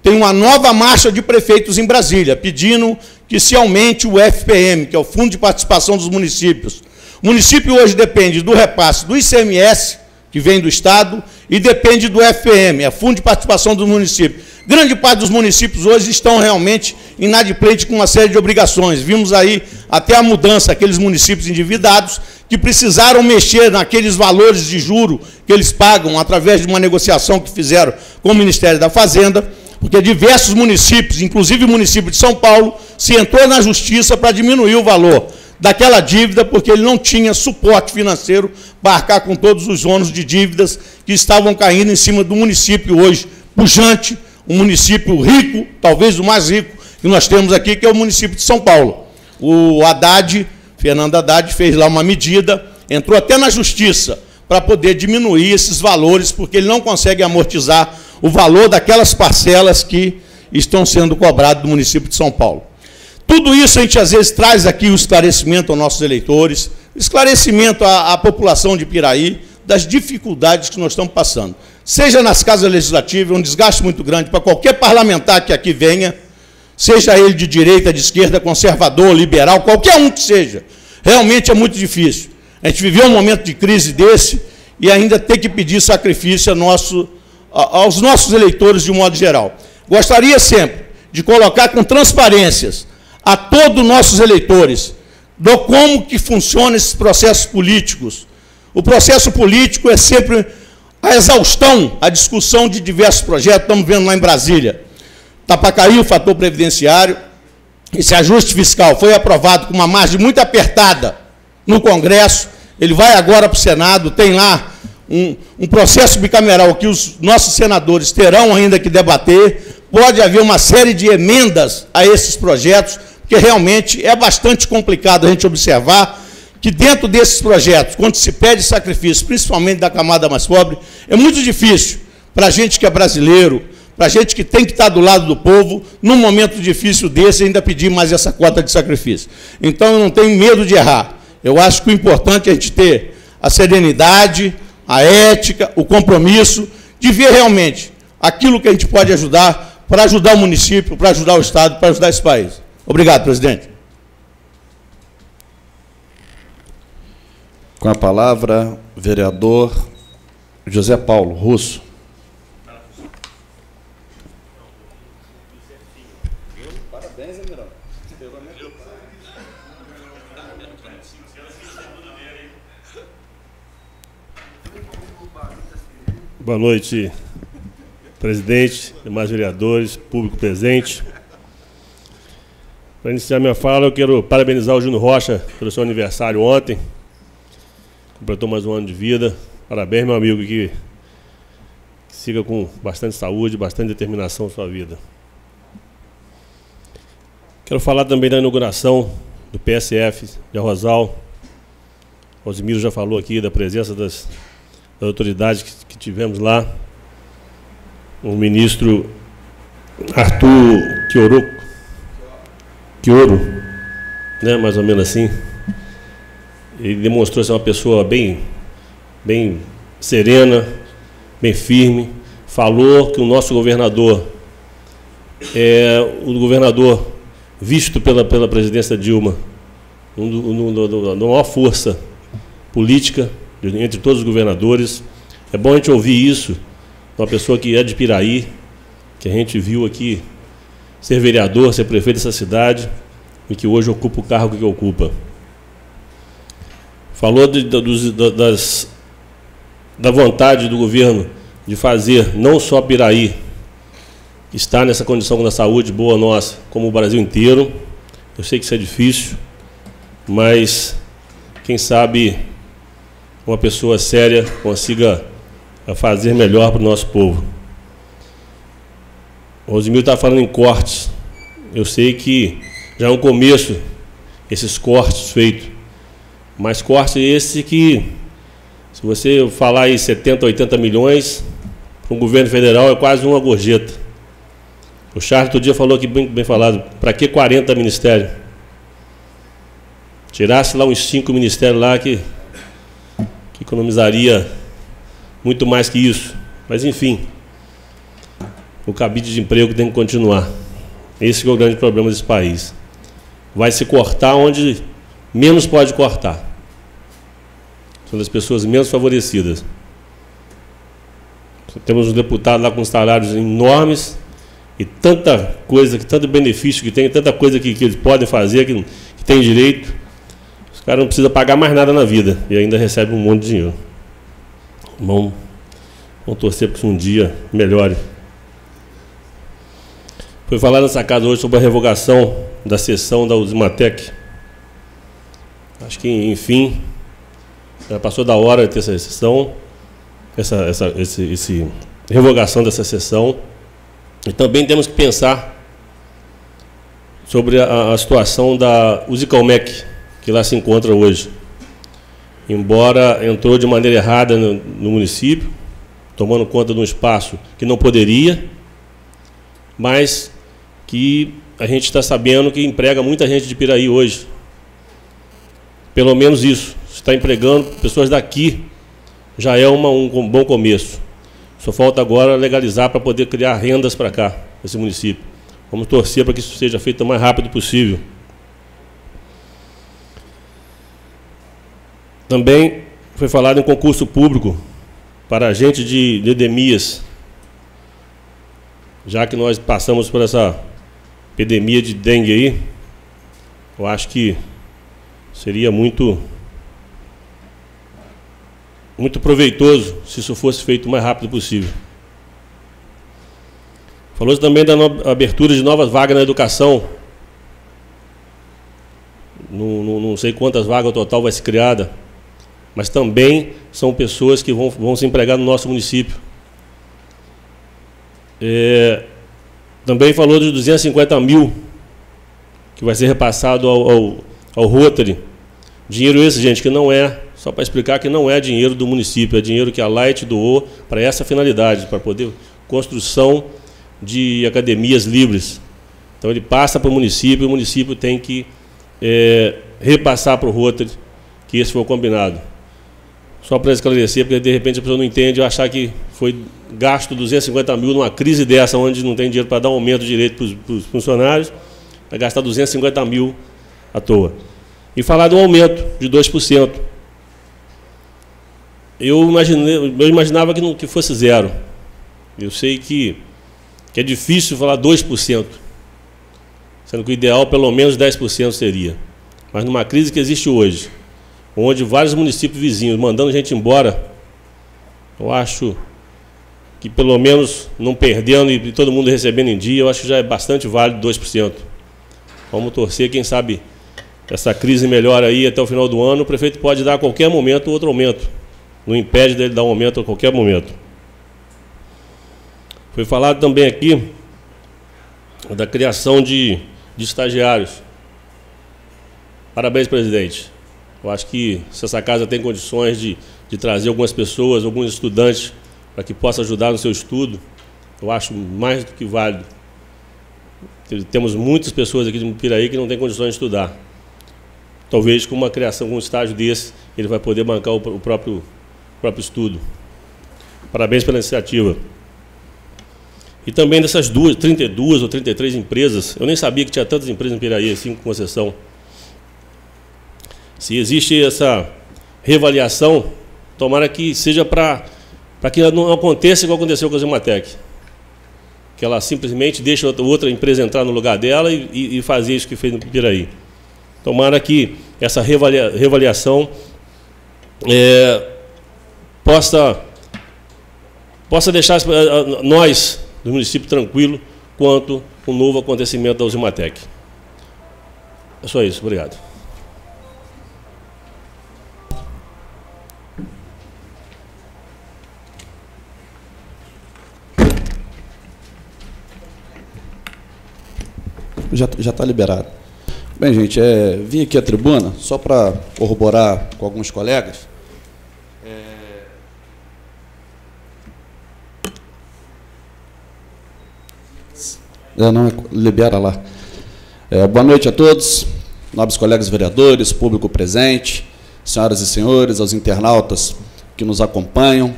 tem uma nova marcha de prefeitos em Brasília, pedindo que se aumente o FPM, que é o Fundo de Participação dos Municípios. O município hoje depende do repasse do ICMS, que vem do Estado, e depende do FPM, é Fundo de Participação dos Municípios. Grande parte dos municípios hoje estão realmente inadimplentes com uma série de obrigações. Vimos aí até a mudança, aqueles municípios endividados, que precisaram mexer naqueles valores de juro que eles pagam através de uma negociação que fizeram com o Ministério da Fazenda, porque diversos municípios, inclusive o município de São Paulo, se entrou na justiça para diminuir o valor daquela dívida, porque ele não tinha suporte financeiro para arcar com todos os ônus de dívidas que estavam caindo em cima do município hoje pujante, um município rico, talvez o mais rico que nós temos aqui, que é o município de São Paulo. O Haddad, Fernando Haddad, fez lá uma medida, entrou até na justiça para poder diminuir esses valores, porque ele não consegue amortizar o valor daquelas parcelas que estão sendo cobradas do município de São Paulo. Tudo isso a gente, às vezes, traz aqui o esclarecimento aos nossos eleitores, esclarecimento à população de Piraí das dificuldades que nós estamos passando. Seja nas casas legislativas, um desgaste muito grande para qualquer parlamentar que aqui venha, seja ele de direita, de esquerda, conservador, liberal, qualquer um que seja. Realmente é muito difícil. A gente viveu um momento de crise desse e ainda tem que pedir sacrifício aos nossos eleitores de um modo geral. Gostaria sempre de colocar com transparências a todos os nossos eleitores do como que funcionam esses processos políticos. O processo político é sempre a exaustão, a discussão de diversos projetos, estamos vendo lá em Brasília. Está para cair o fator previdenciário, esse ajuste fiscal foi aprovado com uma margem muito apertada no Congresso, ele vai agora para o Senado, tem lá um processo bicameral que os nossos senadores terão ainda que debater, pode haver uma série de emendas a esses projetos, porque realmente é bastante complicado a gente observar que dentro desses projetos, quando se pede sacrifício, principalmente da camada mais pobre, é muito difícil para a gente que é brasileiro, para a gente que tem que estar do lado do povo, num momento difícil desse, ainda pedir mais essa cota de sacrifício. Então, eu não tenho medo de errar. Eu acho que o importante é a gente ter a serenidade, a ética, o compromisso de ver realmente aquilo que a gente pode ajudar, para ajudar o município, para ajudar o Estado, para ajudar esse país. Obrigado, presidente. Com a palavra, vereador José Paulo Russo. Parabéns, Emirão. Boa noite, presidente, demais vereadores, público presente. Para iniciar minha fala, eu quero parabenizar o Júnior Rocha pelo seu aniversário ontem. Completou mais um ano de vida. Parabéns, meu amigo, que siga com bastante saúde, bastante determinação na sua vida. Quero falar também da inauguração do PSF de Arrozal. O Osimiro já falou aqui da presença das autoridades que tivemos lá. O ministro Arthur Quioro, né, mais ou menos assim. Ele demonstrou ser uma pessoa bem serena, bem firme. Falou que o nosso governador é o governador visto pela presidência Dilma, uma maior força política entre todos os governadores. É bom a gente ouvir isso, uma pessoa que é de Piraí, que a gente viu aqui ser vereador, ser prefeito dessa cidade e que hoje ocupa o cargo que ocupa. Falou da vontade do governo de fazer não só Piraí estar nessa condição da saúde boa nossa, como o Brasil inteiro. Eu sei que isso é difícil, mas quem sabe uma pessoa séria consiga fazer melhor para o nosso povo. O Rosimiro está falando em cortes. Eu sei que já é um começo esses cortes feitos, mas corte esse que, se você falar aí 70, 80 milhões, para o governo federal é quase uma gorjeta. O Charles outro dia falou aqui, bem falado, para que 40 ministérios? Tirasse lá uns 5 ministérios lá que economizaria muito mais que isso. Mas, enfim, o cabide de emprego tem que continuar. Esse é o grande problema desse país. Vai se cortar onde menos pode cortar. São das pessoas menos favorecidas. Temos um deputado lá com salários enormes e tanta coisa, tanto benefício que tem, tanta coisa que eles podem fazer, que tem direito. o cara não precisa pagar mais nada na vida e ainda recebe um monte de dinheiro. Vamos torcer para que um dia melhore. Foi falado nessa casa hoje sobre a revogação da sessão da Uzimatec. Acho que, enfim, já passou da hora de ter essa sessão, essa revogação dessa sessão. E também temos que pensar sobre a situação da Uzicalmec, que lá se encontra hoje. Embora entrou de maneira errada no município, tomando conta de um espaço que não poderia, mas que a gente está sabendo que emprega muita gente de Piraí hoje. Pelo menos isso. Está empregando pessoas daqui, já é um bom começo. Só falta agora legalizar para poder criar rendas para cá, esse município. Vamos torcer para que isso seja feito o mais rápido possível. Também foi falado em concurso público para agente de endemias, já que nós passamos por essa epidemia de dengue aí. Eu acho que seria muito proveitoso se isso fosse feito o mais rápido possível. Falou-se também da abertura de novas vagas na educação. Não sei quantas vagas ao total vai ser criada, mas também são pessoas que vão se empregar no nosso município. Também falou de 250 mil que vai ser repassado ao Rotary. Dinheiro esse, gente, que não é, só para explicar que não é dinheiro do município, é dinheiro que a Light doou para essa finalidade, para poder construção de academias livres. Então ele passa para o município tem que repassar para o Rotary, que esse foi o combinado. Só para esclarecer, porque de repente a pessoa não entende, eu achar que foi gasto 250 mil numa crise dessa, onde não tem dinheiro para dar um aumento de direito para os funcionários, vai gastar 250 mil à toa. E falar do aumento de 2%. Eu imaginava que fosse zero. Eu sei que é difícil falar 2%, sendo que o ideal pelo menos 10% seria. Mas numa crise que existe hoje, onde vários municípios vizinhos mandando gente embora, eu acho que pelo menos não perdendo e todo mundo recebendo em dia, eu acho que já é bastante válido 2%. Vamos torcer, quem sabe essa crise melhora aí até o final do ano, o prefeito pode dar a qualquer momento outro aumento. Não impede dele dar um aumento a qualquer momento. Foi falado também aqui da criação de estagiários. Parabéns, presidente. Eu acho que se essa casa tem condições de trazer algumas pessoas, alguns estudantes, para que possa ajudar no seu estudo, eu acho mais do que válido. Temos muitas pessoas aqui de Piraí que não têm condições de estudar. Talvez com uma criação, com um estágio desse, ele vai poder bancar o próprio estudo. Parabéns pela iniciativa. E também dessas 32 ou 33 empresas, eu nem sabia que tinha tantas empresas em Piraí, assim, com concessão. Se existe essa reavaliação, tomara que seja para que não aconteça igual aconteceu com a Uzimatec. Que ela simplesmente deixa outra empresa entrar no lugar dela e fazer isso que fez no Piraí. Tomara que essa reavaliação possa deixar nós, do município, tranquilo quanto o novo acontecimento da Uzimatec. É só isso. Obrigado. Já está liberado. Bem, gente, vim aqui à tribuna só para corroborar com alguns colegas. Não, libera lá. Boa noite a todos, nobres colegas vereadores, público presente, senhoras e senhores, aos internautas que nos acompanham.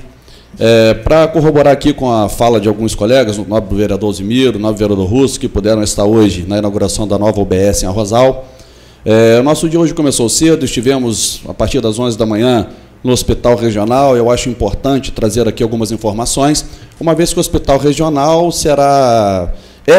Para corroborar aqui com a fala de alguns colegas, o nobre vereador Zimiro, o nobre vereador Russo, que puderam estar hoje na inauguração da nova UBS em Arrozal. O nosso dia hoje começou cedo, estivemos a partir das 11 da manhã no Hospital Regional. Eu acho importante trazer aqui algumas informações, uma vez que o Hospital Regional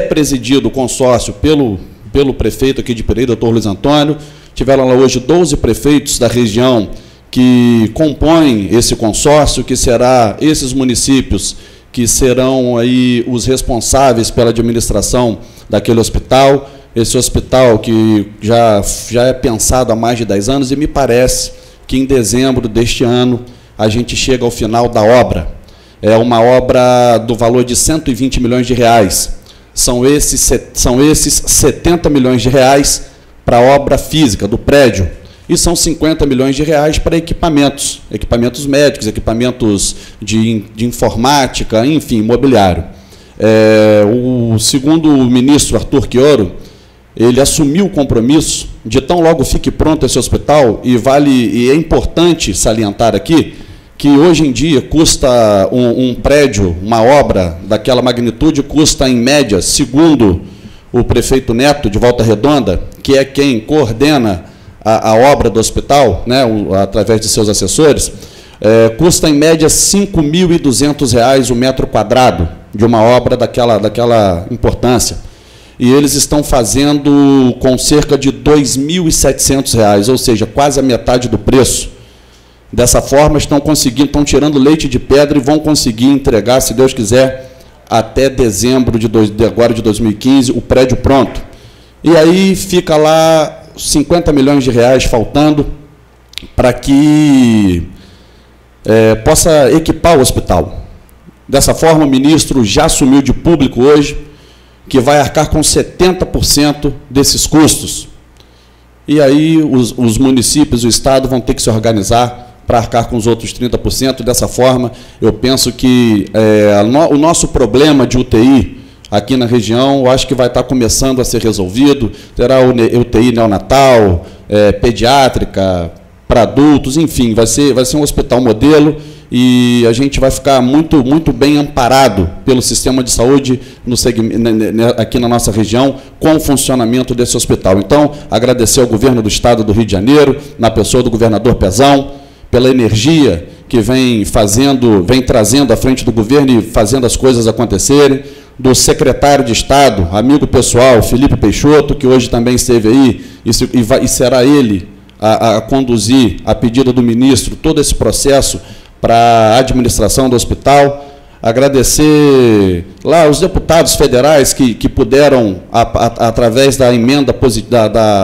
presidido o consórcio pelo prefeito aqui de Piraí, doutor Luiz Antônio. Tiveram lá hoje 12 prefeitos da região que compõem esse consórcio, que será esses municípios que serão aí os responsáveis pela administração daquele hospital. Esse hospital que já é pensado há mais de 10 anos, e me parece que em dezembro deste ano a gente chega ao final da obra. É uma obra do valor de 120 milhões de reais. São esses 70 milhões de reais para a obra física do prédio, e são 50 milhões de reais para equipamentos médicos, equipamentos de informática, enfim, imobiliário. Segundo o ministro Arthur Chioro, ele assumiu o compromisso de tão logo fique pronto esse hospital, e é importante salientar aqui que hoje em dia custa um prédio, uma obra daquela magnitude, custa em média, segundo o prefeito Neto de Volta Redonda, que é quem coordena a obra do hospital, né, através de seus assessores, custa em média R$ 5.200 o metro quadrado de uma obra daquela importância. E eles estão fazendo com cerca de R$ 2.700, ou seja, quase a metade do preço. Dessa forma, estão tirando leite de pedra e vão conseguir entregar, se Deus quiser, até dezembro de 2015, o prédio pronto. E aí fica lá 50 milhões de reais faltando para que possa equipar o hospital. Dessa forma, o ministro já assumiu de público hoje que vai arcar com 70% desses custos. E aí os municípios, o Estado vão ter que se organizar para arcar com os outros 30%. Dessa forma, eu penso que o nosso problema de UTI aqui na região, eu acho que vai estar começando a ser resolvido. Terá UTI neonatal, pediátrica, para adultos, enfim, vai ser um hospital modelo, e a gente vai ficar muito, muito bem amparado pelo sistema de saúde aqui na nossa região, com o funcionamento desse hospital. Então, agradecer ao governo do Estado do Rio de Janeiro, na pessoa do governador Pezão, pela energia que vem trazendo à frente do governo e fazendo as coisas acontecerem, do secretário de Estado, amigo pessoal, Felipe Peixoto, que hoje também esteve aí, e será ele a conduzir, a pedido do ministro, todo esse processo para a administração do hospital. Agradecer lá os deputados federais que puderam, através da emenda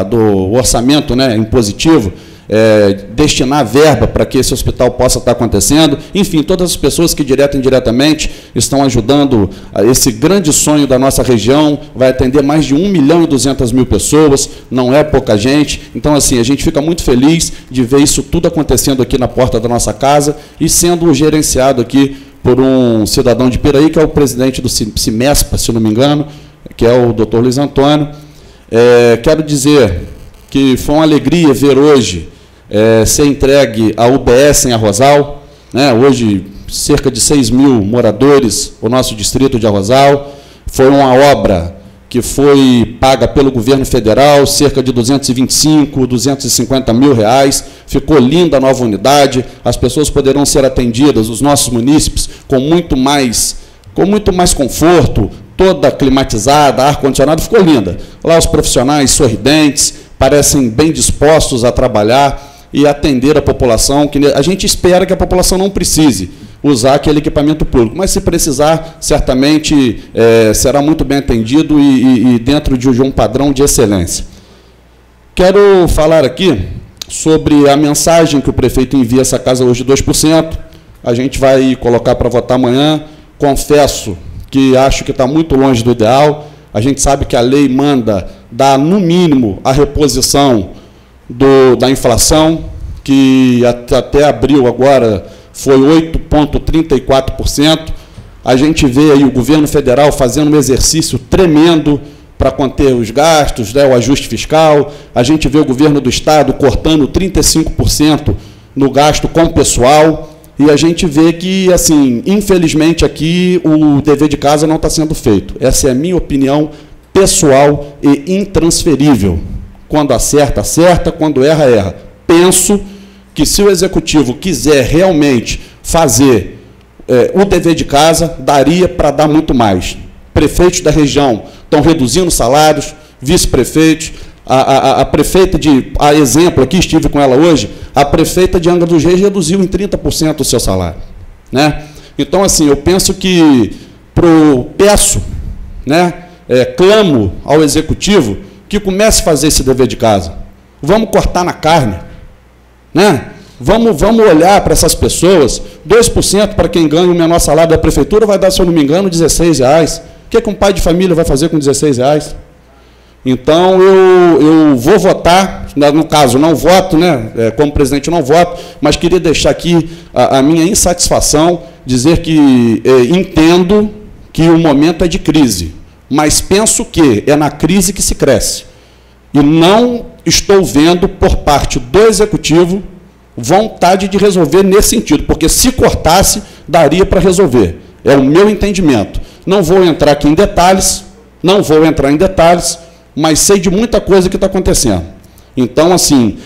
do orçamento, né, impositivo, destinar verba para que esse hospital possa estar acontecendo. Enfim, todas as pessoas que direta e indiretamente estão ajudando a esse grande sonho da nossa região. Vai atender mais de 1.200.000 pessoas, não é pouca gente. Então, assim, a gente fica muito feliz de ver isso tudo acontecendo aqui na porta da nossa casa e sendo gerenciado aqui por um cidadão de Piraí, que é o presidente do CIMESPA, se não me engano, que é o Dr. Luiz Antônio. Quero dizer que foi uma alegria ver hoje ser entregue a UBS em Arrozal, né? Hoje, cerca de 6.000 moradores, o nosso distrito de Arrozal. Foi uma obra que foi paga pelo governo federal, cerca de 225, 250 mil reais. Ficou linda a nova unidade, as pessoas poderão ser atendidas, os nossos munícipes, com muito mais conforto, toda climatizada, ar-condicionado, ficou linda. Lá os profissionais sorridentes, parecem bem dispostos a trabalhar e atender a população, que a gente espera que a população não precise usar aquele equipamento público, mas se precisar, certamente será muito bem atendido e dentro de um padrão de excelência. Quero falar aqui sobre a mensagem que o prefeito envia a essa casa hoje, 2%. A gente vai colocar para votar amanhã. Confesso que acho que está muito longe do ideal. A gente sabe que a lei manda dar, no mínimo, a reposição da inflação, que até abril agora foi 8,34%. A gente vê aí o governo federal fazendo um exercício tremendo para conter os gastos, né, o ajuste fiscal. A gente vê o governo do Estado cortando 35% no gasto com o pessoal. E a gente vê que, assim, infelizmente, aqui o dever de casa não está sendo feito. Essa é a minha opinião pessoal e intransferível. Quando acerta, acerta, quando erra, erra. Penso que, se o Executivo quiser realmente fazer o dever de casa, daria para dar muito mais. Prefeitos da região estão reduzindo salários, vice-prefeitos, A prefeita a exemplo aqui, estive com ela hoje, a prefeita de Angra dos Reis reduziu em 30% o seu salário, né? Então, assim, eu penso que peço, né, clamo ao Executivo que comece a fazer esse dever de casa. Vamos cortar na carne, né? Vamos olhar para essas pessoas. 2% para quem ganha o menor salário da prefeitura vai dar, se eu não me engano, R$16. O que um pai de família vai fazer com R$16? Então, eu vou votar, no caso, não voto, né? Como presidente não voto, mas queria deixar aqui a minha insatisfação, dizer que entendo que o momento é de crise, mas penso que é na crise que se cresce. E não estou vendo, por parte do Executivo, vontade de resolver nesse sentido, porque se cortasse, daria para resolver. É o meu entendimento. Não vou entrar aqui em detalhes, mas sei de muita coisa que está acontecendo. Então, assim,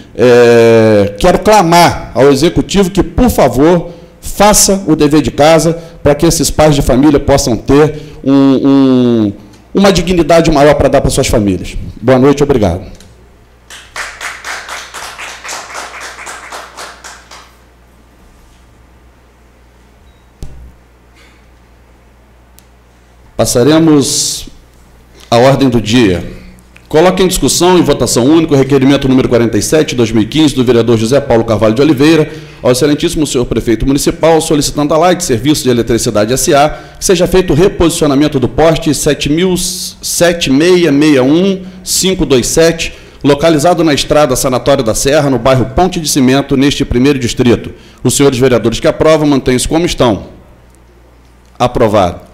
quero clamar ao Executivo que, por favor, faça o dever de casa para que esses pais de família possam ter uma dignidade maior para dar para suas famílias. Boa noite, obrigado. Passaremos à ordem do dia. Coloque em discussão e votação única o requerimento número 47, 2015, do vereador José Paulo Carvalho de Oliveira, ao excelentíssimo senhor prefeito municipal, solicitando a Light Serviço de Eletricidade S.A., que seja feito o reposicionamento do poste 7661-527, localizado na estrada Sanatório da Serra, no bairro Ponte de Cimento, neste primeiro distrito. Os senhores vereadores que aprovam, mantêm-se como estão. Aprovado.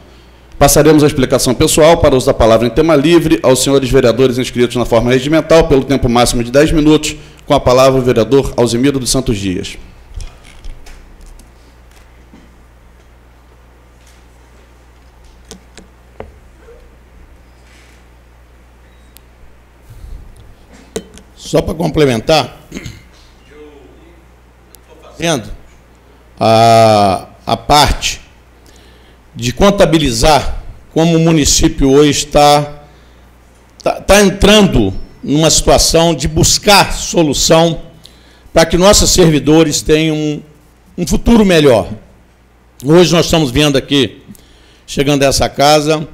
Passaremos a explicação pessoal para uso da palavra em tema livre aos senhores vereadores inscritos na forma regimental pelo tempo máximo de 10 minutos, com a palavra o vereador Alzimiro dos Santos Dias. Só para complementar, eu estou fazendo a parte de contabilizar como o município hoje está entrando numa situação de buscar solução para que nossos servidores tenham um futuro melhor. Hoje nós estamos vendo aqui, chegando a essa casa,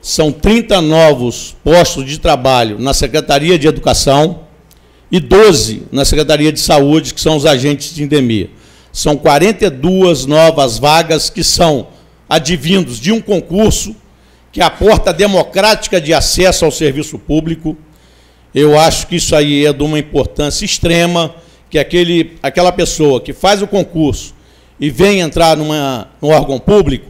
são 30 novos postos de trabalho na Secretaria de Educação e 12 na Secretaria de Saúde, que são os agentes de endemia. São 42 novas vagas que são advindos de um concurso, que é a porta democrática de acesso ao serviço público. Eu acho que isso aí é de uma importância extrema, que aquela pessoa que faz o concurso e vem entrar no órgão público,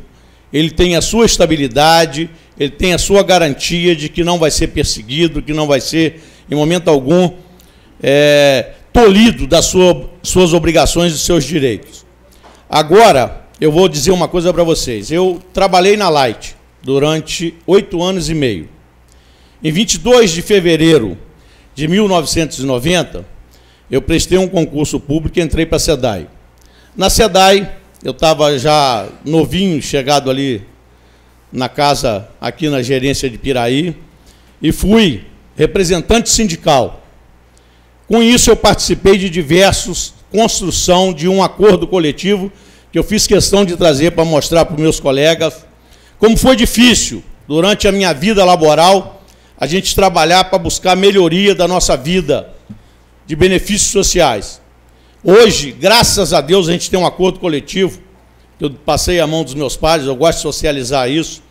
ele tem a sua estabilidade, ele tem a sua garantia de que não vai ser perseguido, que não vai ser, em momento algum, tolhido das suas obrigações e seus direitos. Agora, eu vou dizer uma coisa para vocês. Eu trabalhei na Light durante 8 anos e meio. Em 22 de fevereiro de 1990, eu prestei um concurso público e entrei para a SEDAI. Na SEDAI, eu estava já novinho, chegado ali na casa, aqui na gerência de Piraí, e fui representante sindical. Com isso, eu participei de construção de um acordo coletivo que eu fiz questão de trazer para mostrar para os meus colegas como foi difícil, durante a minha vida laboral, a gente trabalhar para buscar melhoria da nossa vida, de benefícios sociais. Hoje, graças a Deus, a gente tem um acordo coletivo, que eu passei a mão dos meus pais, eu gosto de socializar isso.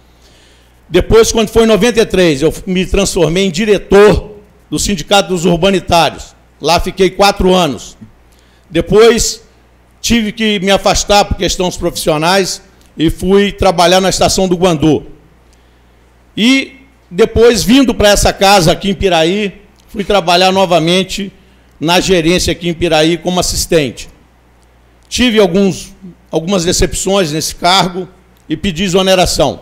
Depois, quando foi em 93, eu me transformei em diretor do Sindicato dos Urbanitários. Lá fiquei 4 anos. Depois, tive que me afastar por questões profissionais e fui trabalhar na estação do Guandu. E depois, vindo para essa casa aqui em Piraí, fui trabalhar novamente na gerência aqui em Piraí como assistente. Tive algumas decepções nesse cargo e pedi exoneração.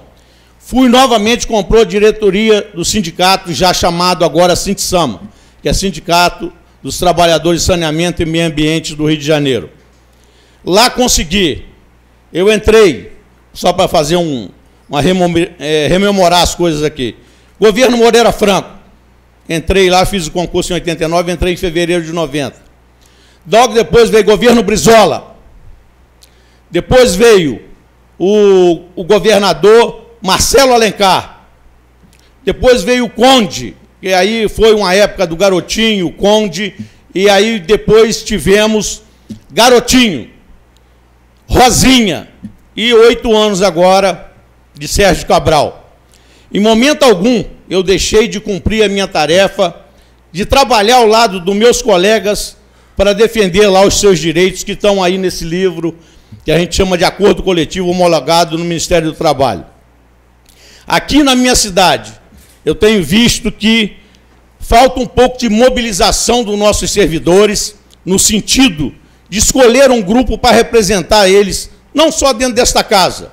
Fui novamente, comprou a diretoria do sindicato, já chamado agora Sindicama, que é Sindicato dos Trabalhadores de Saneamento e Meio Ambiente do Rio de Janeiro. Lá consegui. Eu entrei, só para fazer rememorar as coisas aqui. Governo Moreira Franco. entrei lá, fiz o concurso em 89, entrei em fevereiro de 90. Logo depois veio o governo Brizola. Depois veio o governador Marcelo Alencar. Depois veio o Conde, que aí foi uma época do Garotinho, Conde, e aí depois tivemos Garotinho, Rosinha, e 8 anos agora de Sérgio Cabral. Em momento algum, eu deixei de cumprir a minha tarefa de trabalhar ao lado dos meus colegas para defender lá os seus direitos que estão aí nesse livro, que a gente chama de Acordo Coletivo Homologado no Ministério do Trabalho. Aqui na minha cidade, eu tenho visto que falta um pouco de mobilização dos nossos servidores, no sentido de escolher um grupo para representar eles, não só dentro desta casa,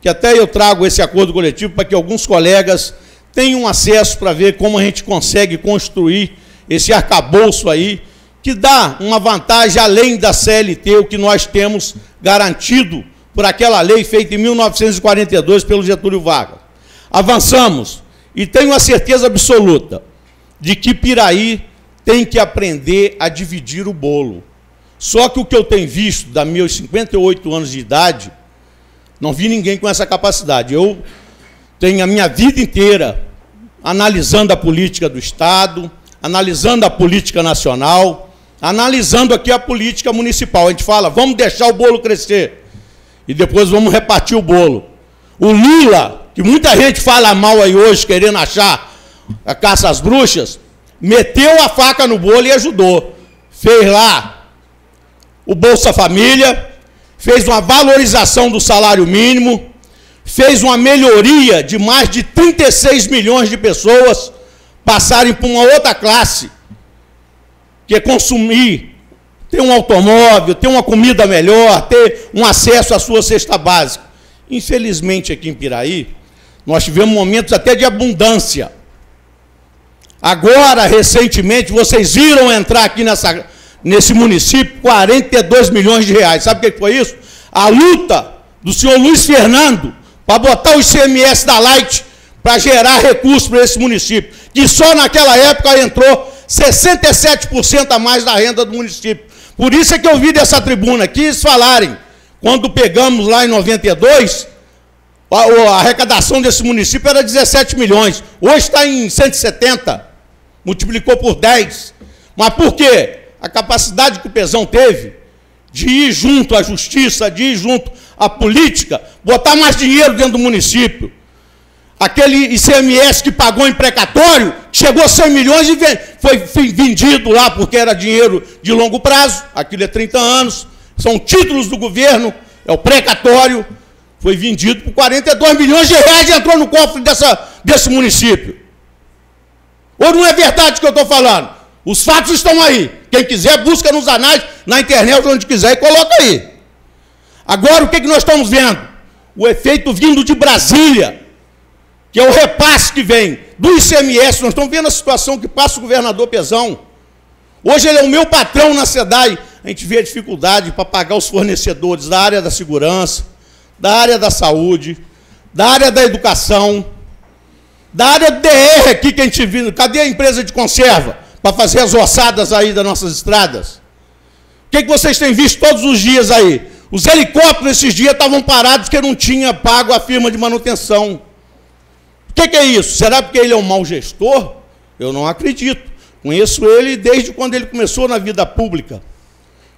que até eu trago esse acordo coletivo para que alguns colegas tenham acesso para ver como a gente consegue construir esse arcabouço aí, que dá uma vantagem além da CLT, o que nós temos garantido por aquela lei feita em 1942 pelo Getúlio Vargas. Avançamos, e tenho a certeza absoluta de que Piraí tem que aprender a dividir o bolo. Só que o que eu tenho visto, da meus 58 anos de idade, não vi ninguém com essa capacidade. Eu tenho a minha vida inteira analisando a política do Estado, analisando a política nacional, analisando aqui a política municipal. A gente fala, vamos deixar o bolo crescer e depois vamos repartir o bolo. O Lula, que muita gente fala mal aí hoje, querendo achar a caça às bruxas, meteu a faca no bolo e ajudou. Fez lá o Bolsa Família, fez uma valorização do salário mínimo, fez uma melhoria de mais de 36 milhões de pessoas passarem para uma outra classe, que é consumir, ter um automóvel, ter uma comida melhor, ter um acesso à sua cesta básica. Infelizmente, aqui em Piraí, nós tivemos momentos até de abundância. Agora, recentemente, vocês viram entrar aqui nesse município 42 milhões de reais. Sabe o que foi isso? A luta do senhor Luiz Fernando para botar o ICMS da Light para gerar recursos para esse município, que só naquela época entrou 67% a mais da renda do município. Por isso é que eu vi dessa tribuna aqui eles falarem, quando pegamos lá em 92, a arrecadação desse município era 17 milhões, hoje está em 170, multiplicou por 10. Mas por quê? A capacidade que o Pezão teve de ir junto à justiça, de ir junto à política, botar mais dinheiro dentro do município. Aquele ICMS que pagou em precatório, chegou a 100 milhões e foi vendido lá, porque era dinheiro de longo prazo, aquilo é 30 anos, são títulos do governo, é o precatório, foi vendido por 42 milhões de reais e entrou no cofre desse município. Ou não é verdade o que eu estou falando? Os fatos estão aí. Quem quiser, busca nos anais, na internet, onde quiser, e coloca aí. Agora, o que nós estamos vendo? O efeito vindo de Brasília, que é o repasse que vem do ICMS. Nós estamos vendo a situação que passa o governador Pezão. Hoje ele é o meu patrão na SEDAI. A gente vê a dificuldade para pagar os fornecedores da área da segurança, da área da saúde, da área da educação, da área do DR aqui que a gente viu. Cadê a empresa de conserva para fazer as ossadas aí das nossas estradas? O que vocês têm visto todos os dias aí? Os helicópteros esses dias estavam parados porque não tinha pago a firma de manutenção. O que é isso? Será porque ele é um mau gestor? Eu não acredito. Conheço ele desde quando ele começou na vida pública.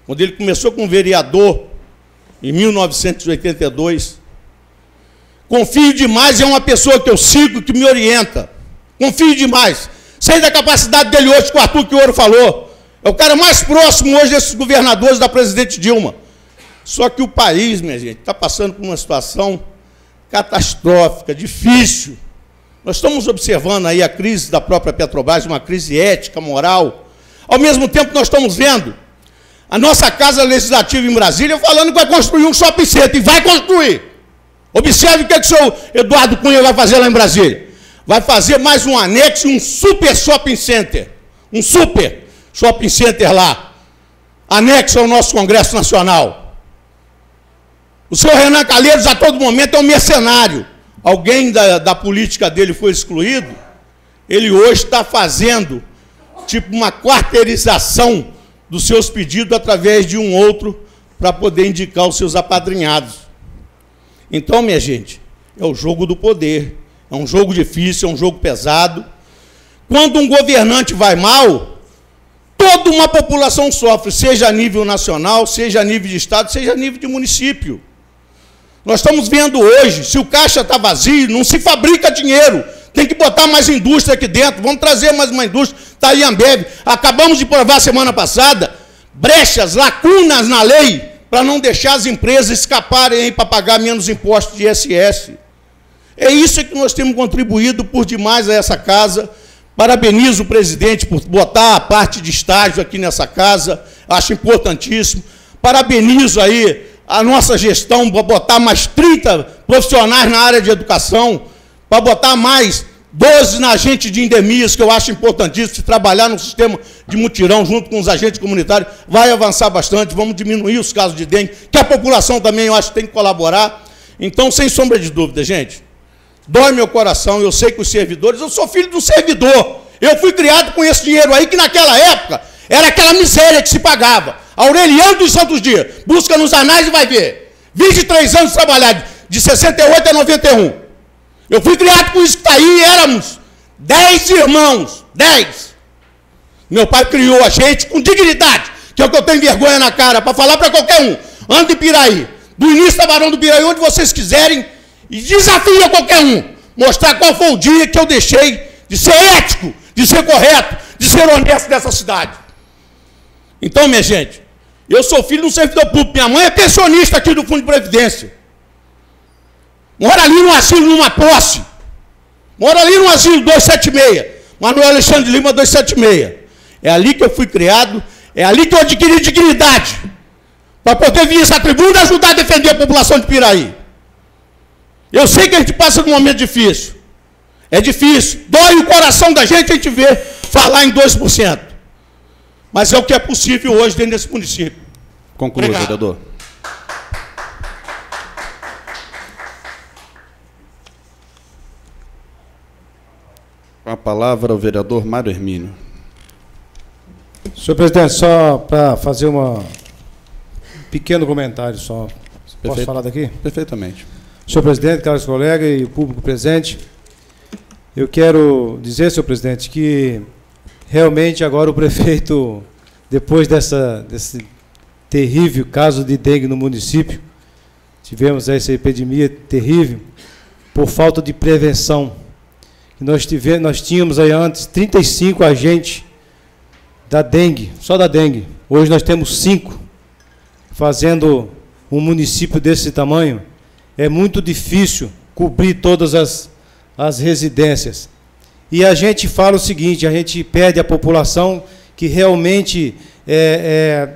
Quando ele começou como vereador, em 1982. Confio demais, é uma pessoa que eu sigo, que me orienta. Confio demais. Sei da capacidade dele hoje, que o Arthur Quioro falou. É o cara mais próximo hoje desses governadores da presidente Dilma. Só que o país, minha gente, está passando por uma situação catastrófica, difícil. Nós estamos observando aí a crise da própria Petrobras, uma crise ética, moral. Ao mesmo tempo, nós estamos vendo a nossa Casa Legislativa em Brasília falando que vai construir um shopping center, e vai construir. Observe o que o senhor Eduardo Cunha vai fazer lá em Brasília. Vai fazer mais um anexo e um super shopping center. Um super shopping center lá, anexo ao nosso Congresso Nacional. O senhor Renan Calheiros, a todo momento, é um mercenário. Alguém da política dele foi excluído, ele hoje está fazendo tipo uma quarteirização dos seus pedidos através de um outro para poder indicar os seus apadrinhados. Então, minha gente, é o jogo do poder. É um jogo difícil, é um jogo pesado. Quando um governante vai mal, toda uma população sofre, seja a nível nacional, seja a nível de estado, seja a nível de município. Nós estamos vendo hoje, se o caixa está vazio, não se fabrica dinheiro. Tem que botar mais indústria aqui dentro. Vamos trazer mais uma indústria. Está aí a Ambev. Acabamos de provar semana passada brechas, lacunas na lei para não deixar as empresas escaparem para pagar menos impostos de ISS. É isso que nós temos contribuído por demais a essa casa. Parabenizo o presidente por botar a parte de estágio aqui nessa casa. Acho importantíssimo. Parabenizo aí a nossa gestão para botar mais 30 profissionais na área de educação, para botar mais 12 na agente de endemias, que eu acho importantíssimo, se trabalhar no sistema de mutirão junto com os agentes comunitários, vai avançar bastante, vamos diminuir os casos de dengue, que a população também, eu acho, tem que colaborar. Então, sem sombra de dúvida, gente, dói meu coração, eu sei que os servidores, eu sou filho de um servidor, eu fui criado com esse dinheiro aí, que naquela época era aquela miséria que se pagava. Aureliano dos Santos Dias, busca nos anais e vai ver. 23 anos de trabalhar, de 68 a 91. Eu fui criado com isso que está aí, éramos 10 irmãos, 10. Meu pai criou a gente com dignidade, que é o que eu tenho vergonha na cara, para falar para qualquer um. Anda em Piraí, do início da Barão do Piraí, onde vocês quiserem, e desafia qualquer um, mostrar qual foi o dia que eu deixei de ser ético, de ser correto, de ser honesto dessa cidade. Então, minha gente, eu sou filho de um servidor público, minha mãe é pensionista aqui do Fundo de Previdência. Mora ali no asilo, numa posse. Mora ali no asilo 276. Manuel Alexandre Lima 276. É ali que eu fui criado, é ali que eu adquiri dignidade, para poder vir essa tribuna e ajudar a defender a população de Piraí. Eu sei que a gente passa num momento difícil. É difícil. Dói o coração da gente a gente vê falar em 2%. Mas é o que é possível hoje dentro desse município. Conclua, vereador. Com a palavra o vereador Mário Hermínio. Senhor presidente, só para fazer um pequeno comentário só. Posso falar daqui? Perfeitamente. Senhor presidente, caros colegas e o público presente, eu quero dizer, senhor presidente, que realmente agora o prefeito, depois desse terrível caso de dengue no município, tivemos essa epidemia terrível, por falta de prevenção. Nós tínhamos aí antes 35 agentes da dengue, só da dengue. Hoje nós temos 5. Fazendo um município desse tamanho, é muito difícil cobrir todas as residências. E a gente fala o seguinte, a gente pede à população que realmente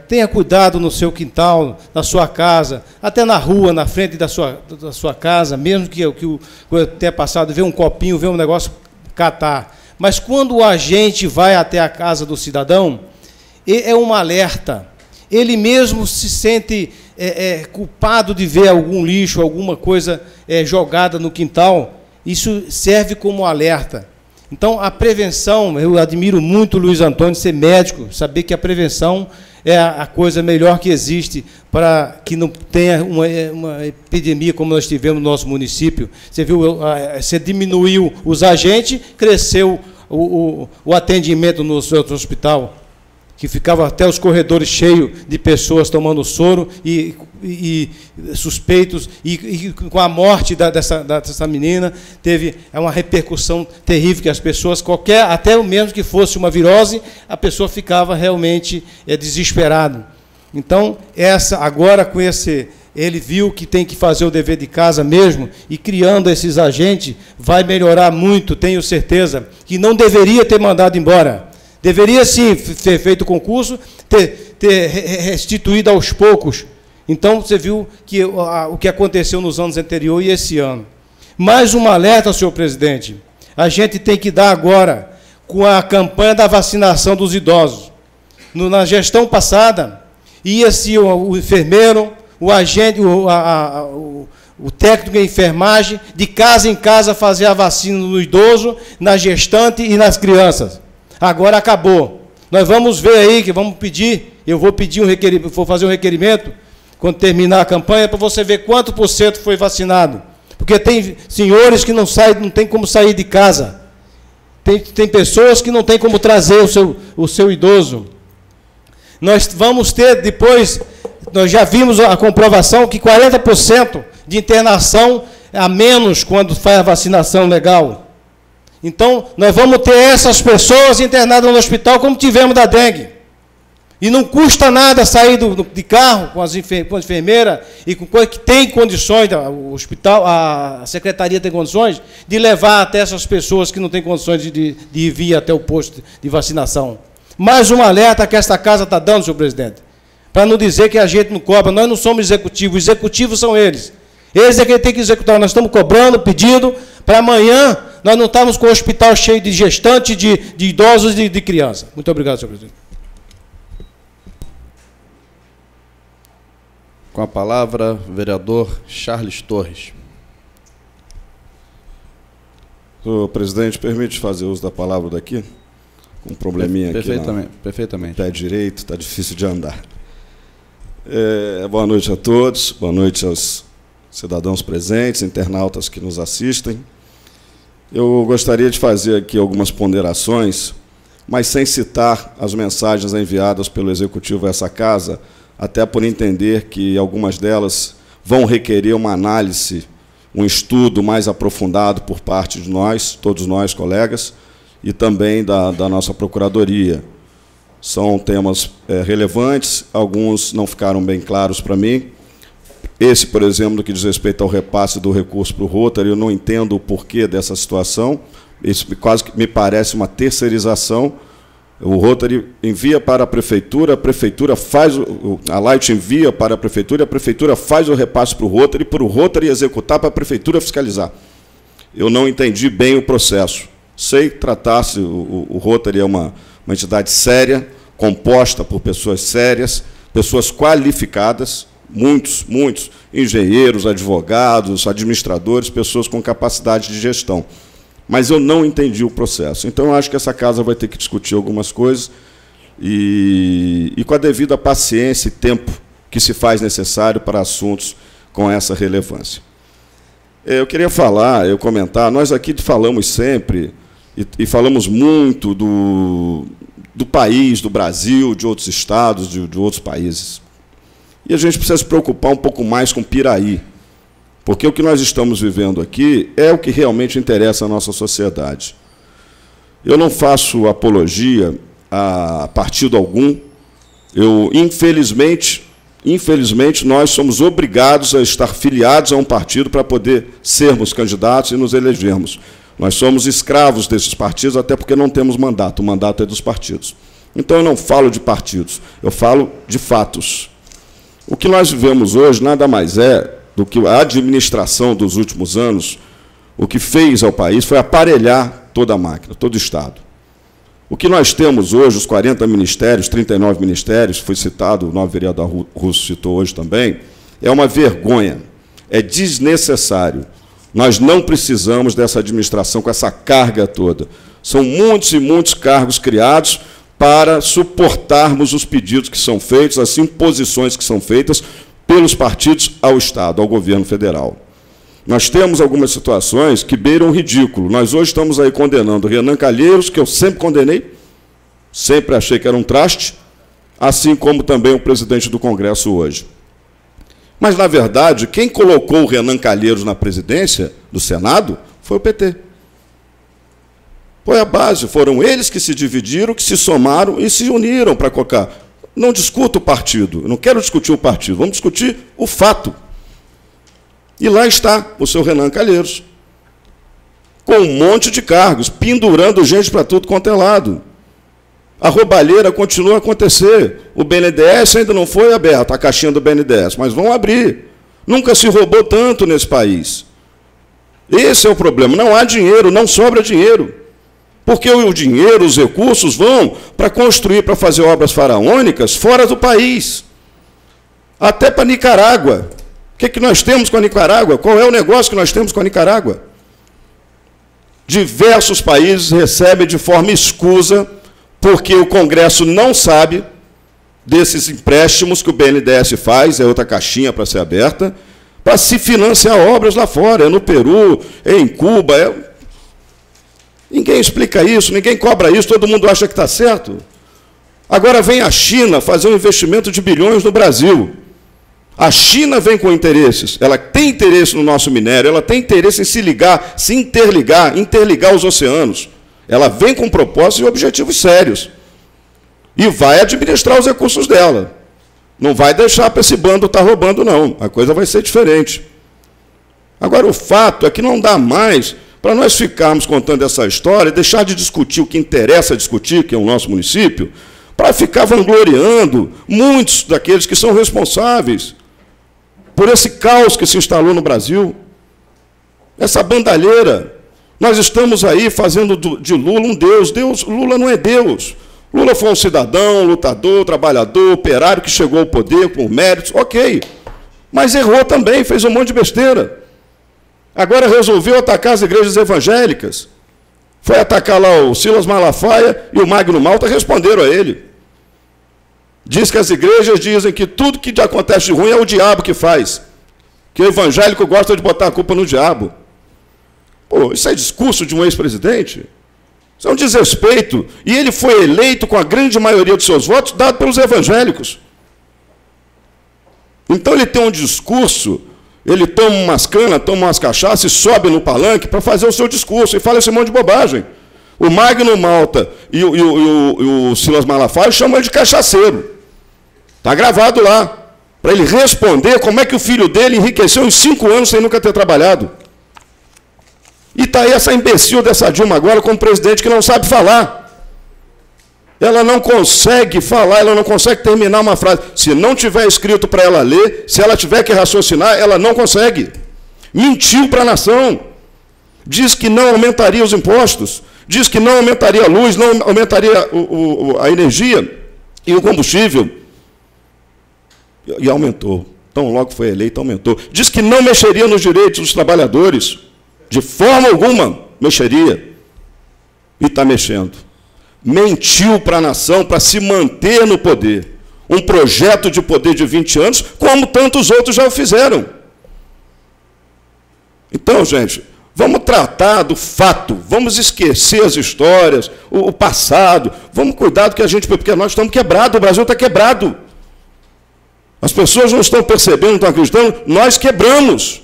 tenha cuidado no seu quintal, na sua casa, até na rua, na frente da sua casa, mesmo que eu tenha passado, ver um copinho, ver um negócio, catar. Mas quando o agente vai até a casa do cidadão, é um alerta. Ele mesmo se sente culpado de ver algum lixo, alguma coisa jogada no quintal. Isso serve como alerta. Então, a prevenção, eu admiro muito o Luiz Antônio ser médico, saber que a prevenção é a coisa melhor que existe para que não tenha uma epidemia como nós tivemos no nosso município. Você viu, você diminuiu os agentes, cresceu o atendimento no seu hospital, que ficava até os corredores cheios de pessoas tomando soro e suspeitos, e com a morte dessa menina, teve uma repercussão terrível, que as pessoas, até mesmo que fosse uma virose, a pessoa ficava realmente desesperada. Então, agora com ele viu que tem que fazer o dever de casa mesmo, e criando esses agentes, vai melhorar muito, tenho certeza, que não deveria ter mandado embora. Deveria, sim, ter feito concurso, ter restituído aos poucos. Então, você viu que o que aconteceu nos anos anteriores e esse ano. Mais um alerta, senhor presidente. A gente tem que dar agora com a campanha da vacinação dos idosos. Na gestão passada, ia-se o enfermeiro, o agente, o técnico em enfermagem, de casa em casa fazer a vacina no idoso, na gestante e nas crianças. Agora acabou. Nós vamos ver aí, que vamos pedir, eu vou pedir um requerimento, vou fazer um requerimento, quando terminar a campanha, para você ver quanto por cento foi vacinado. Porque tem senhores que não saem, não tem como sair de casa. Tem pessoas que não tem como trazer o seu idoso. Nós vamos ter depois, nós já vimos a comprovação que 40% de internação a menos quando faz a vacinação legal. Então, nós vamos ter essas pessoas internadas no hospital como tivemos da dengue. E não custa nada sair de carro com a enfermeira e com coisa que tem condições, o hospital, a secretaria tem condições de levar até essas pessoas que não têm condições de vir até o posto de vacinação. Mais um alerta que esta casa está dando, senhor presidente, para não dizer que a gente não cobra. Nós não somos executivos, os executivos são eles. Eles é quem tem que executar. Nós estamos cobrando, pedindo, para amanhã nós não estamos com o hospital cheio de gestantes, de idosos e de crianças. Muito obrigado, senhor presidente. Com a palavra, vereador Charles Torres. Senhor presidente, permite fazer uso da palavra daqui? Um probleminha aqui. Perfeitamente. Pé direito, está difícil de andar. Boa noite a todos, boa noite aos cidadãos presentes, internautas que nos assistem. Eu gostaria de fazer aqui algumas ponderações, mas sem citar as mensagens enviadas pelo Executivo a essa casa, até por entender que algumas delas vão requerer uma análise, um estudo mais aprofundado por parte de nós, todos nós, colegas, e também da nossa Procuradoria. São temas relevantes, alguns não ficaram bem claros para mim. Esse, por exemplo, no que diz respeito ao repasse do recurso para o Rotary, eu não entendo o porquê dessa situação. Isso quase que me parece uma terceirização. O Rotary envia para a prefeitura faz, a Light envia para a prefeitura faz o repasse para o Rotary executar, para a prefeitura fiscalizar. Eu não entendi bem o processo. Sei tratar-se, o Rotary é uma entidade séria, composta por pessoas sérias, pessoas qualificadas, muitos engenheiros, advogados, administradores, pessoas com capacidade de gestão. Mas eu não entendi o processo. Então, eu acho que essa casa vai ter que discutir algumas coisas e com a devida paciência e tempo que se faz necessário para assuntos com essa relevância. Eu queria comentar, nós aqui falamos sempre e falamos muito do país, do Brasil, de outros estados, de outros países. E a gente precisa se preocupar um pouco mais com Piraí, porque o que nós estamos vivendo aqui é o que realmente interessa à nossa sociedade. Eu não faço apologia a partido algum. Infelizmente, nós somos obrigados a estar filiados a um partido para poder sermos candidatos e nos elegermos. Nós somos escravos desses partidos, até porque não temos mandato. O mandato é dos partidos. Então, eu não falo de partidos, eu falo de fatos. O que nós vivemos hoje nada mais é do que a administração dos últimos anos, o que fez ao país foi aparelhar toda a máquina, todo o Estado. O que nós temos hoje, os 40 ministérios, 39 ministérios, foi citado, o novo vereador Russo citou hoje também, é uma vergonha, é desnecessário. Nós não precisamos dessa administração com essa carga toda. São muitos e muitos cargos criados para suportarmos os pedidos que são feitos, as imposições que são feitas pelos partidos ao Estado, ao governo federal. Nós temos algumas situações que beiram o ridículo. Nós hoje estamos aí condenando Renan Calheiros, que eu sempre condenei, sempre achei que era um traste, assim como também o presidente do Congresso hoje. Mas, na verdade, quem colocou o Renan Calheiros na presidência do Senado foi o PT. Foi a base, foram eles que se dividiram, que se somaram e se uniram para colocar. Não discuto o partido, eu não quero discutir o partido, vamos discutir o fato. E lá está o seu Renan Calheiros, com um monte de cargos, pendurando gente para tudo quanto é lado. A roubalheira continua a acontecer. O BNDES ainda não foi aberto, a caixinha do BNDES, mas vão abrir. Nunca se roubou tanto nesse país. Esse é o problema. Não há dinheiro, não sobra dinheiro. Porque o dinheiro, os recursos vão para construir, para fazer obras faraônicas fora do país. Até para Nicarágua. O que nós temos com a Nicarágua? Qual é o negócio que nós temos com a Nicarágua? Diversos países recebem de forma escusa, porque o Congresso não sabe desses empréstimos que o BNDES faz, é outra caixinha para ser aberta, para se financiar obras lá fora, é no Peru, é em Cuba. Ninguém explica isso, ninguém cobra isso, todo mundo acha que está certo. Agora vem a China fazer um investimento de bilhões no Brasil. A China vem com interesses, ela tem interesse no nosso minério, ela tem interesse em se ligar, se interligar os oceanos. Ela vem com propósitos e objetivos sérios. E vai administrar os recursos dela. Não vai deixar para esse bando estar roubando, não. A coisa vai ser diferente. Agora, o fato é que não dá mais para nós ficarmos contando essa história, deixar de discutir o que interessa discutir, que é o nosso município, para ficar vangloriando muitos daqueles que são responsáveis por esse caos que se instalou no Brasil, essa bandalheira. Nós estamos aí fazendo de Lula um Deus. Lula não é Deus. Lula foi um cidadão, lutador, trabalhador, operário, que chegou ao poder por méritos, ok. Mas errou também, fez um monte de besteira. Agora resolveu atacar as igrejas evangélicas. Foi atacar lá o Silas Malafaia e o Magno Malta responderam a ele. Diz que as igrejas dizem que tudo que acontece de ruim é o diabo que faz. Que o evangélico gosta de botar a culpa no diabo. Pô, isso é discurso de um ex-presidente? Isso é um desrespeito. E ele foi eleito com a grande maioria dos seus votos dado pelos evangélicos. Então ele tem um discurso, ele toma umas canas, toma umas cachaças e sobe no palanque para fazer o seu discurso e fala esse monte de bobagem. O Magno Malta e o Silas Malafaia chamam ele de cachaceiro. Está gravado lá, para ele responder como é que o filho dele enriqueceu em 5 anos sem nunca ter trabalhado. E está aí essa imbecil dessa Dilma agora como presidente que não sabe falar. Ela não consegue falar, ela não consegue terminar uma frase. Se não tiver escrito para ela ler, se ela tiver que raciocinar, ela não consegue. Mentiu para a nação. Diz que não aumentaria os impostos, diz que não aumentaria a luz, não aumentaria a energia e o combustível. E aumentou. Então, logo foi eleito, aumentou. Diz que não mexeria nos direitos dos trabalhadores. De forma alguma mexeria. E está mexendo. Mentiu para a nação para se manter no poder. Um projeto de poder de 20 anos, como tantos outros já o fizeram. Então, gente, vamos tratar do fato, vamos esquecer as histórias, o passado, vamos cuidar do que a gente... Porque nós estamos quebrados, o Brasil está quebrado. As pessoas não estão percebendo, não estão acreditando, nós quebramos.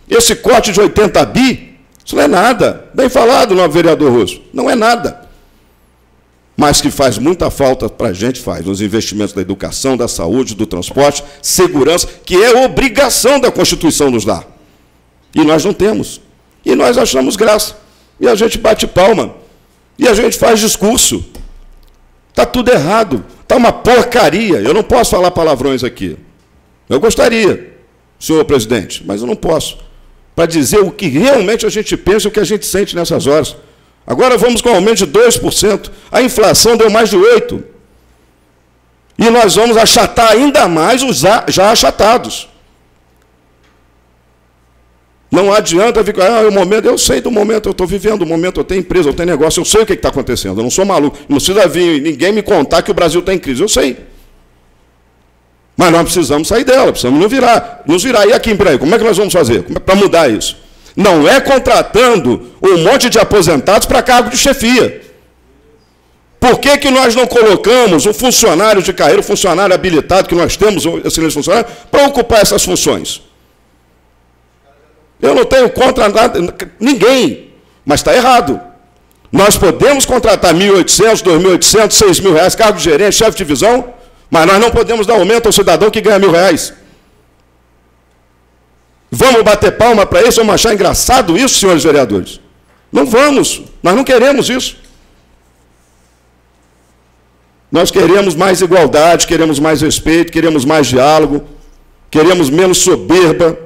Esse corte de 80 bi, isso não é nada. Bem falado, novo vereador Russo, não é nada. Mas que faz muita falta para a gente, faz, nos investimentos da educação, da saúde, do transporte, segurança, que é obrigação da Constituição nos dar. E nós não temos. E nós achamos graça. E a gente bate palma. E a gente faz discurso. Está tudo errado. Está uma porcaria. Eu não posso falar palavrões aqui. Eu gostaria, senhor presidente, mas eu não posso. Para dizer o que realmente a gente pensa e o que a gente sente nessas horas. Agora vamos com um aumento de 2%. A inflação deu mais de 8%. E nós vamos achatar ainda mais os já achatados. Não adianta ficar, o momento, eu sei do momento, eu estou vivendo o momento, eu tenho empresa, eu tenho negócio, eu sei o que está acontecendo, eu não sou maluco. Não precisa vir ninguém me contar que o Brasil está em crise, eu sei. Mas nós precisamos sair dela, precisamos nos virar. E aqui em Piraí, como é que nós vamos fazer para mudar isso? Não é contratando um monte de aposentados para cargo de chefia. Por que nós não colocamos um funcionário de carreira, um funcionário habilitado, que nós temos, excelente funcionário, para ocupar essas funções? Eu não tenho contra nada, ninguém, mas está errado. Nós podemos contratar 1.800, 2.800, 6.000 reais, cargo de gerente, chefe de divisão, mas nós não podemos dar aumento ao cidadão que ganha R$1.000. Vamos bater palma para isso? Vamos achar engraçado isso, senhores vereadores? Não vamos, nós não queremos isso. Nós queremos mais igualdade, queremos mais respeito, queremos mais diálogo, queremos menos soberba,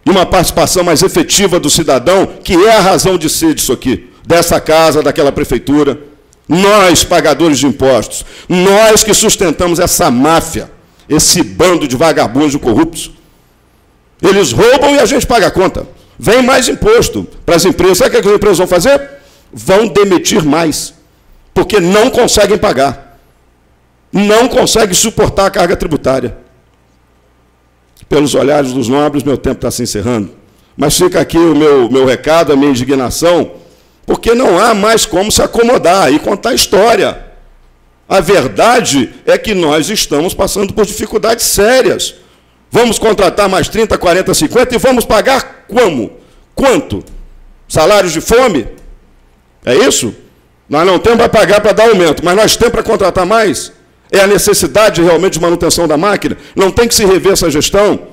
e uma participação mais efetiva do cidadão, que é a razão de ser disso aqui, dessa casa, daquela prefeitura. Nós, pagadores de impostos, nós que sustentamos essa máfia, esse bando de vagabundos corruptos. Eles roubam e a gente paga a conta. Vem mais imposto para as empresas. Sabe o que as empresas vão fazer? Vão demitir mais, porque não conseguem pagar. Não conseguem suportar a carga tributária. Pelos olhares dos nobres, meu tempo está se encerrando. Mas fica aqui o meu recado, a minha indignação, porque não há mais como se acomodar e contar a história. A verdade é que nós estamos passando por dificuldades sérias. Vamos contratar mais 30, 40, 50 e vamos pagar como? Quanto? Salários de fome? É isso? Nós não temos para pagar para dar aumento, mas nós temos para contratar mais? É a necessidade realmente de manutenção da máquina? Não tem que se rever essa gestão?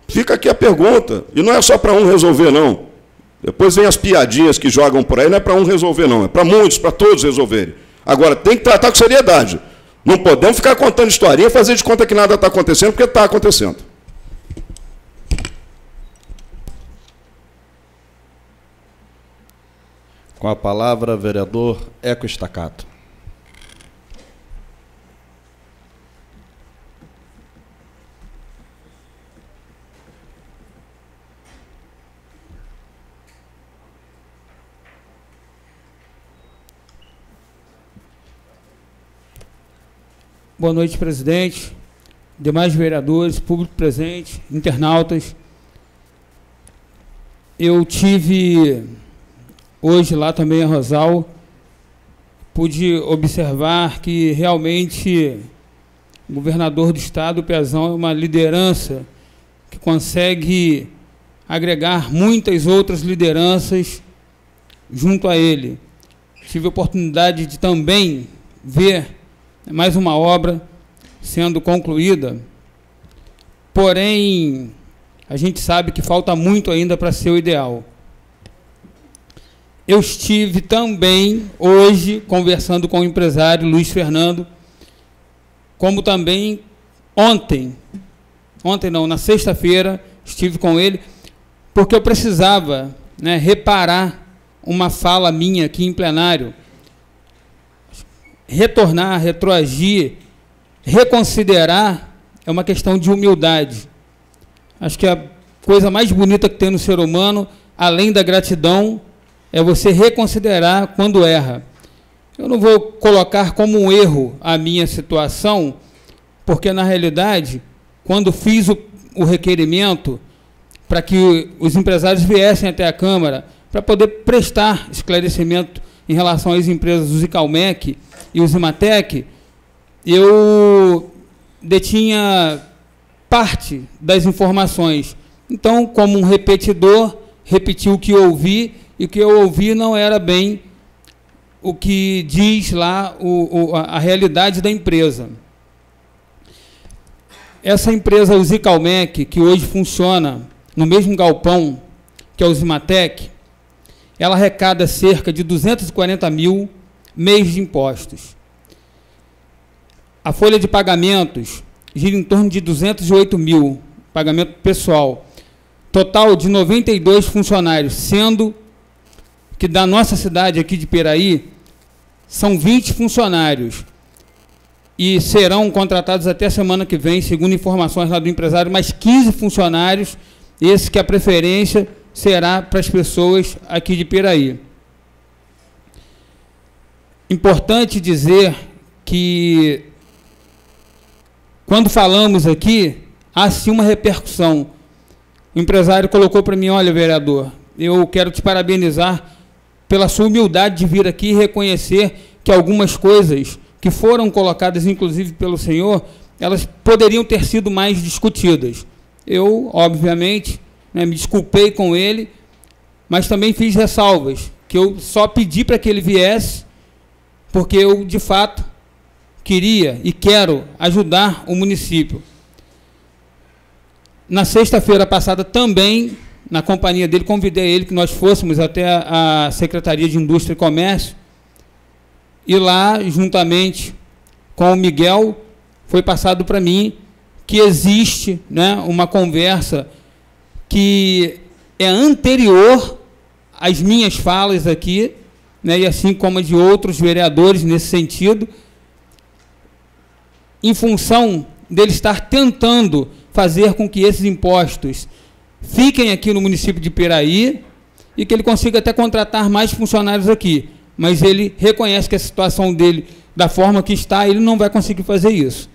Fica aqui a pergunta. E não é só para um resolver, não. Depois vem as piadinhas que jogam por aí, não é para um resolver, não. É para muitos, para todos resolverem. Agora, tem que tratar com seriedade. Não podemos ficar contando historinha e fazer de conta que nada está acontecendo, porque está acontecendo. Com a palavra, vereador Eco Staccato. Boa noite, presidente, demais vereadores, público presente, internautas. Eu tive hoje lá também em Rosal, pude observar que realmente o governador do estado, o Pezão, é uma liderança que consegue agregar muitas outras lideranças junto a ele. Tive a oportunidade de também ver mais uma obra sendo concluída, porém, a gente sabe que falta muito ainda para ser o ideal. Eu estive também hoje conversando com o empresário Luiz Fernando, como também ontem não, na sexta-feira, estive com ele, porque eu precisava, né, reparar uma fala minha aqui em plenário, retornar, retroagir, reconsiderar, é uma questão de humildade. Acho que a coisa mais bonita que tem no ser humano, além da gratidão, é você reconsiderar quando erra. Eu não vou colocar como um erro a minha situação, porque, na realidade, quando fiz o requerimento para que os empresários viessem até a Câmara para poder prestar esclarecimento em relação às empresas do Zicalmec e o Zimatec, eu detinha parte das informações. Então, como um repetidor, repeti o que eu ouvi, e o que eu ouvi não era bem o que diz lá a realidade da empresa. Essa empresa, o Zicalmec, que hoje funciona no mesmo galpão que é o Zimatec, ela arrecada cerca de 240 mil mês de impostos. A folha de pagamentos gira em torno de 208 mil, pagamento pessoal. Total de 92 funcionários, sendo que da nossa cidade aqui de Piraí, são 20 funcionários. E serão contratados até a semana que vem, segundo informações lá do empresário, mais 15 funcionários, esse que a preferência será para as pessoas aqui de Piraí. Importante dizer que, quando falamos aqui, há sim uma repercussão. O empresário colocou para mim: olha, vereador, eu quero te parabenizar pela sua humildade de vir aqui e reconhecer que algumas coisas que foram colocadas, inclusive pelo senhor, elas poderiam ter sido mais discutidas. Eu, obviamente, me desculpei com ele, mas também fiz ressalvas, que eu só pedi para que ele viesse, porque eu, de fato, queria e quero ajudar o município. Na sexta-feira passada também, na companhia dele, convidei ele que nós fôssemos até a Secretaria de Indústria e Comércio, e lá, juntamente com o Miguel, foi passado para mim que existe, né, uma conversa que é anterior às minhas falas aqui, né, e assim como a de outros vereadores nesse sentido, em função dele estar tentando fazer com que esses impostos fiquem aqui no município de Piraí e que ele consiga até contratar mais funcionários aqui. Mas ele reconhece que a situação dele, da forma que está, ele não vai conseguir fazer isso.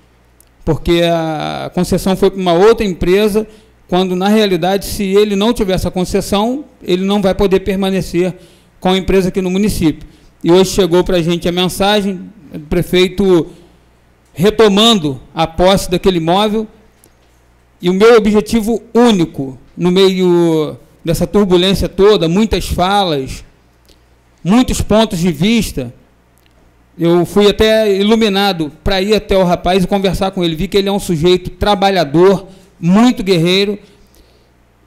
Porque a concessão foi para uma outra empresa, quando, na realidade, se ele não tiver essa concessão, ele não vai poder permanecer com a empresa aqui no município. E hoje chegou para a gente a mensagem do prefeito retomando a posse daquele imóvel. E o meu objetivo único, no meio dessa turbulência toda, muitas falas, muitos pontos de vista, eu fui até iluminado para ir até o rapaz e conversar com ele. Vi que ele é um sujeito trabalhador, muito guerreiro,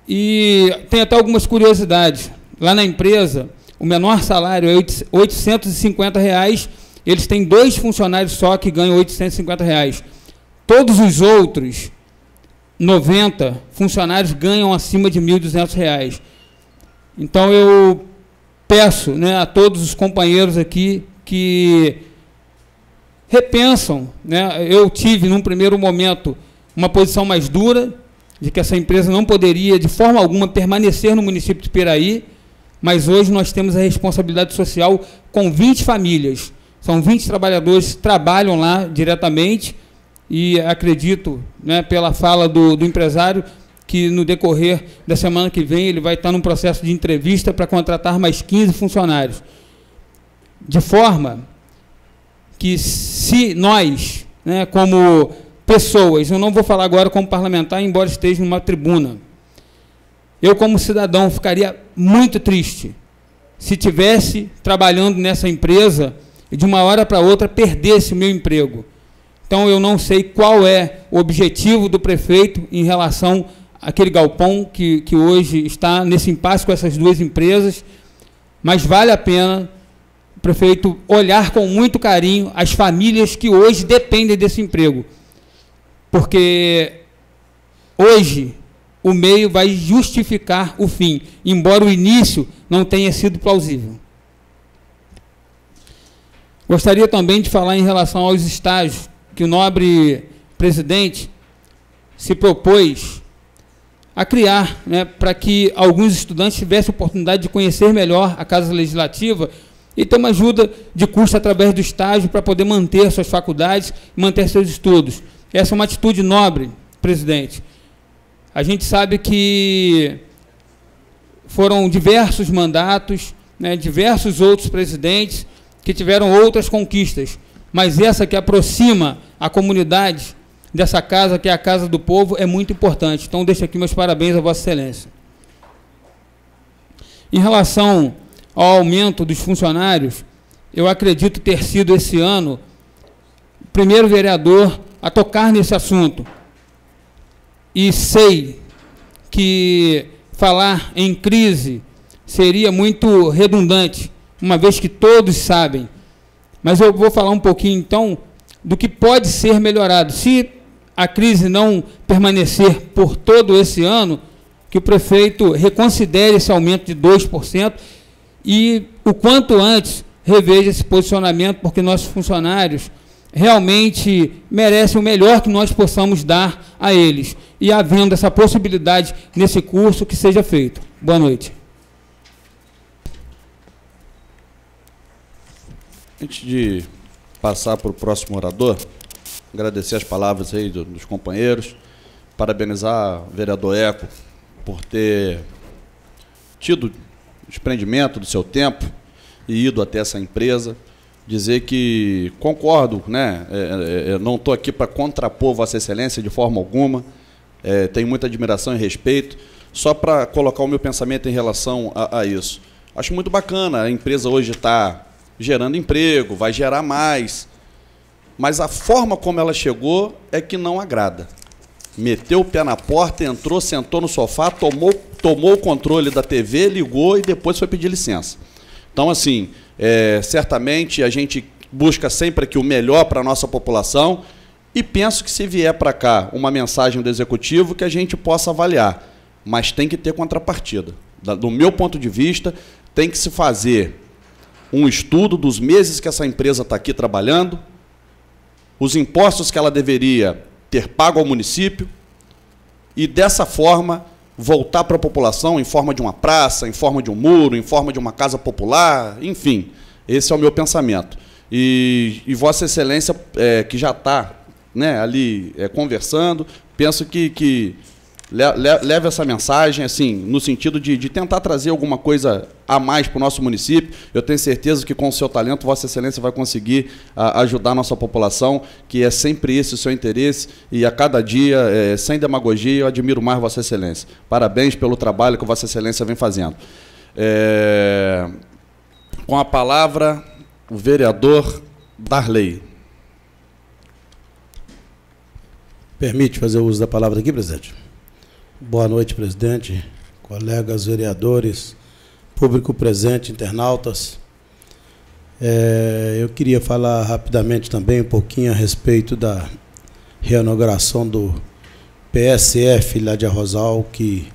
e tem até algumas curiosidades. Lá na empresa, o menor salário é R$ 850, eles têm 2 funcionários só que ganham R$ 850. Todos os outros 90 funcionários ganham acima de R$ 1.200. Então, eu peço, né, a todos os companheiros aqui que repensam, né? Eu tive, num primeiro momento, uma posição mais dura, de que essa empresa não poderia, de forma alguma, permanecer no município de Piraí, mas hoje nós temos a responsabilidade social com 20 famílias. São 20 trabalhadores que trabalham lá diretamente e acredito, né, pela fala do empresário, que no decorrer da semana que vem ele vai estar num processo de entrevista para contratar mais 15 funcionários. De forma que, se nós, né, como pessoas, eu não vou falar agora como parlamentar, embora esteja numa tribuna, eu como cidadão ficaria muito triste se tivesse trabalhando nessa empresa e de uma hora para outra perdesse o meu emprego. Então eu não sei qual é o objetivo do prefeito em relação àquele galpão que hoje está nesse impasse com essas 2 empresas, mas vale a pena o prefeito olhar com muito carinho as famílias que hoje dependem desse emprego, porque hoje o meio vai justificar o fim, embora o início não tenha sido plausível. Gostaria também de falar em relação aos estágios, que o nobre presidente se propôs a criar, né, para que alguns estudantes tivessem a oportunidade de conhecer melhor a Casa Legislativa e ter uma ajuda de custo através do estágio para poder manter suas faculdades e manter seus estudos. Essa é uma atitude nobre, presidente. A gente sabe que foram diversos mandatos, né, diversos outros presidentes que tiveram outras conquistas, mas essa que aproxima a comunidade dessa casa, que é a Casa do Povo, é muito importante. Então, deixo aqui meus parabéns a Vossa Excelência. Em relação ao aumento dos funcionários, eu acredito ter sido esse ano o primeiro vereador a tocar nesse assunto. E sei que falar em crise seria muito redundante, uma vez que todos sabem. Mas eu vou falar um pouquinho, então, do que pode ser melhorado. Se a crise não permanecer por todo esse ano, que o prefeito reconsidere esse aumento de 2% e, o quanto antes, reveja esse posicionamento, porque nossos funcionários realmente merecem o melhor que nós possamos dar a eles. E, havendo essa possibilidade nesse curso, que seja feito. Boa noite. Antes de passar para o próximo orador, agradecer as palavras aí dos companheiros, parabenizar o vereador Eco por ter tido desprendimento do seu tempo e ido até essa empresa, dizer que concordo, né? Não estou aqui para contrapor Vossa Excelência de forma alguma, tenho muita admiração e respeito, só para colocar o meu pensamento em relação a isso. Acho muito bacana, a empresa hoje está gerando emprego, vai gerar mais, mas a forma como ela chegou é que não agrada. Meteu o pé na porta, entrou, sentou no sofá, tomou o controle da TV, ligou e depois foi pedir licença. Então, assim, certamente a gente busca sempre aqui o melhor para a nossa população e penso que, se vier para cá uma mensagem do Executivo, que a gente possa avaliar, mas tem que ter contrapartida. Do meu ponto de vista, tem que se fazer um estudo dos meses que essa empresa está aqui trabalhando, os impostos que ela deveria ter pago ao município, e, dessa forma, voltar para a população em forma de uma praça, em forma de um muro, em forma de uma casa popular, enfim. Esse é o meu pensamento. E Vossa Excelência, que já está, né, ali conversando, penso que leve essa mensagem, assim, no sentido de tentar trazer alguma coisa a mais para o nosso município. Eu tenho certeza que, com o seu talento, Vossa Excelência vai conseguir ajudar a nossa população, que é sempre esse o seu interesse, e a cada dia, sem demagogia, eu admiro mais Vossa Excelência. Parabéns pelo trabalho que Vossa Excelência vem fazendo. Com a palavra, o vereador Darley. Permite fazer uso da palavra aqui, presidente? Boa noite, presidente, colegas vereadores, público presente, internautas. Eu queria falar rapidamente também um pouquinho a respeito da reinauguração do PSF lá de Arrozal, que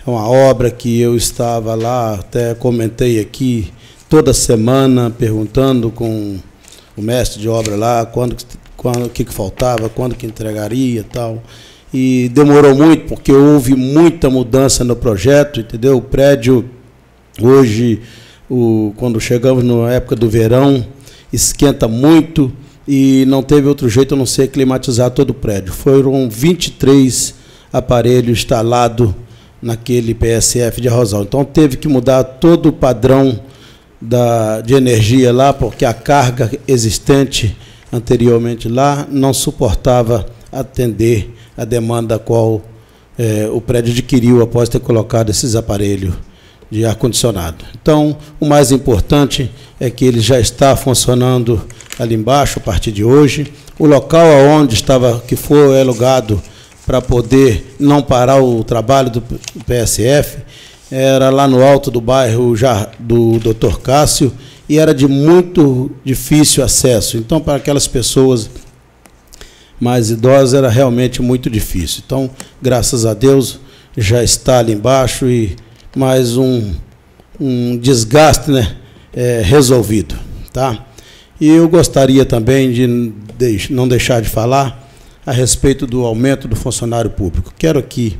é uma obra que eu estava lá, até comentei aqui, toda semana, perguntando com o mestre de obra lá, o que faltava, quando que entregaria e tal. E demorou muito, porque houve muita mudança no projeto, entendeu? O prédio, hoje, quando chegamos na época do verão, esquenta muito e não teve outro jeito a não ser climatizar todo o prédio. Foram 23 aparelhos instalados naquele PSF de Arrozal. Então, teve que mudar todo o padrão de energia lá, porque a carga existente anteriormente lá não suportava atender a demanda a qual o prédio adquiriu após ter colocado esses aparelhos de ar-condicionado. Então, o mais importante é que ele já está funcionando ali embaixo a partir de hoje. O local onde que foi alugado para poder não parar o trabalho do PSF era lá no alto do bairro do Dr. Cássio, e era de muito difícil acesso. Então, para aquelas pessoas mais idosas, era realmente muito difícil. Então, graças a Deus, já está ali embaixo e mais um desgaste, né, resolvido. Tá? E eu gostaria também de não deixar de falar a respeito do aumento do funcionário público. Quero aqui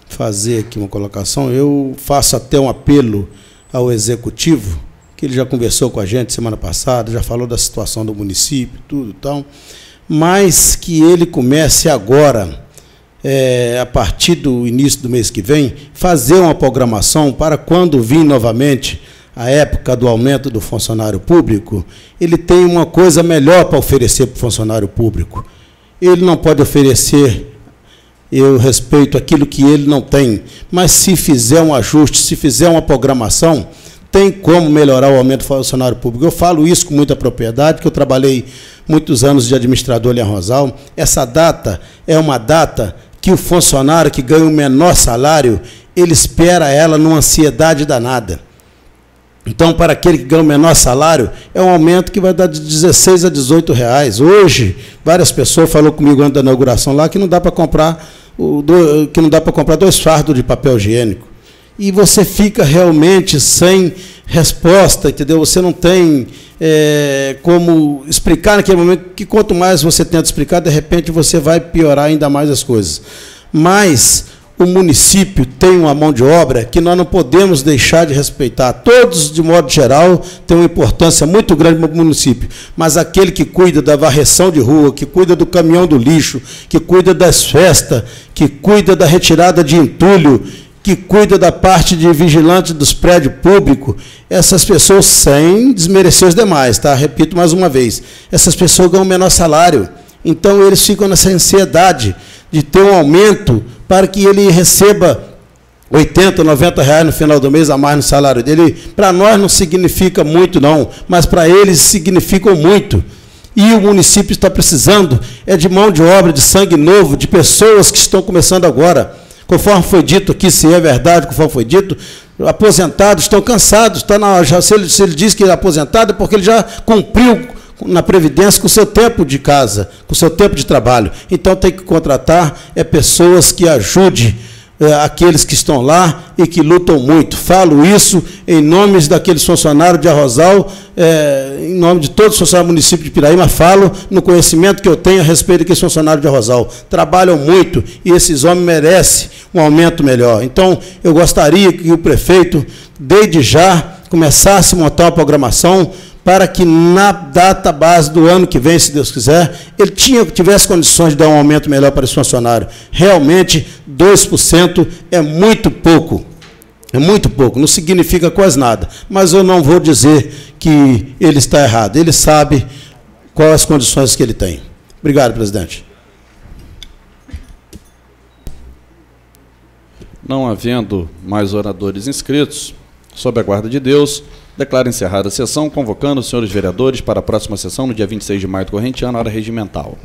fazer aqui uma colocação. Eu faço até um apelo ao Executivo, que ele já conversou com a gente semana passada, já falou da situação do município, tudo e tal, mas que ele comece agora, a partir do início do mês que vem, fazer uma programação para quando vir novamente a época do aumento do funcionário público, ele tem uma coisa melhor para oferecer para o funcionário público. Ele não pode oferecer, eu respeito aquilo que ele não tem, mas se fizer um ajuste, se fizer uma programação, tem como melhorar o aumento do funcionário público. Eu falo isso com muita propriedade, porque eu trabalhei muitos anos de administrador ali em Arrozal. Essa data é uma data que o funcionário que ganha o menor salário, ele espera ela numa ansiedade danada. Então, para aquele que ganha o menor salário, é um aumento que vai dar de 16 a 18 reais. Hoje, várias pessoas falaram comigo antes da inauguração lá que não dá para comprar 2 fardos de papel higiênico. E você fica realmente sem resposta, entendeu? Você não tem como explicar naquele momento, que quanto mais você tenta explicar, de repente você vai piorar ainda mais as coisas. Mas o município tem uma mão de obra que nós não podemos deixar de respeitar. Todos, de modo geral, têm uma importância muito grande para o município, mas aquele que cuida da varreção de rua, que cuida do caminhão do lixo, que cuida das festas, que cuida da retirada de entulho, que cuida da parte de vigilante dos prédios públicos, essas pessoas, sem desmerecer os demais, tá? Repito mais uma vez, essas pessoas ganham menor salário, então eles ficam nessa ansiedade de ter um aumento para que ele receba 80, 90 reais no final do mês a mais no salário dele. Para nós não significa muito, não, mas para eles significam muito. E o município está precisando de mão de obra, de sangue novo, de pessoas que estão começando agora. Conforme foi dito aqui, se é verdade, conforme foi dito, aposentados estão cansados. Se ele diz que é aposentado, é porque ele já cumpriu na Previdência com o seu tempo de casa, com o seu tempo de trabalho. Então tem que contratar pessoas que ajudem aqueles que estão lá e que lutam muito. Falo isso em nome daqueles funcionários de Arrozal, em nome de todos os funcionários do município de Piraí, mas falo no conhecimento que eu tenho a respeito daqueles funcionários de Arrozal. Trabalham muito e esses homens merecem um aumento melhor. Então, eu gostaria que o prefeito, desde já, começasse a montar uma programação para que na data base do ano que vem, se Deus quiser, ele tivesse condições de dar um aumento melhor para esse funcionário. Realmente, 2% é muito pouco. É muito pouco, não significa quase nada. Mas eu não vou dizer que ele está errado. Ele sabe quais as condições que ele tem. Obrigado, presidente. Não havendo mais oradores inscritos, sob a guarda de Deus, declaro encerrada a sessão, convocando os senhores vereadores para a próxima sessão, no dia 26 de maio do corrente ano, hora regimental.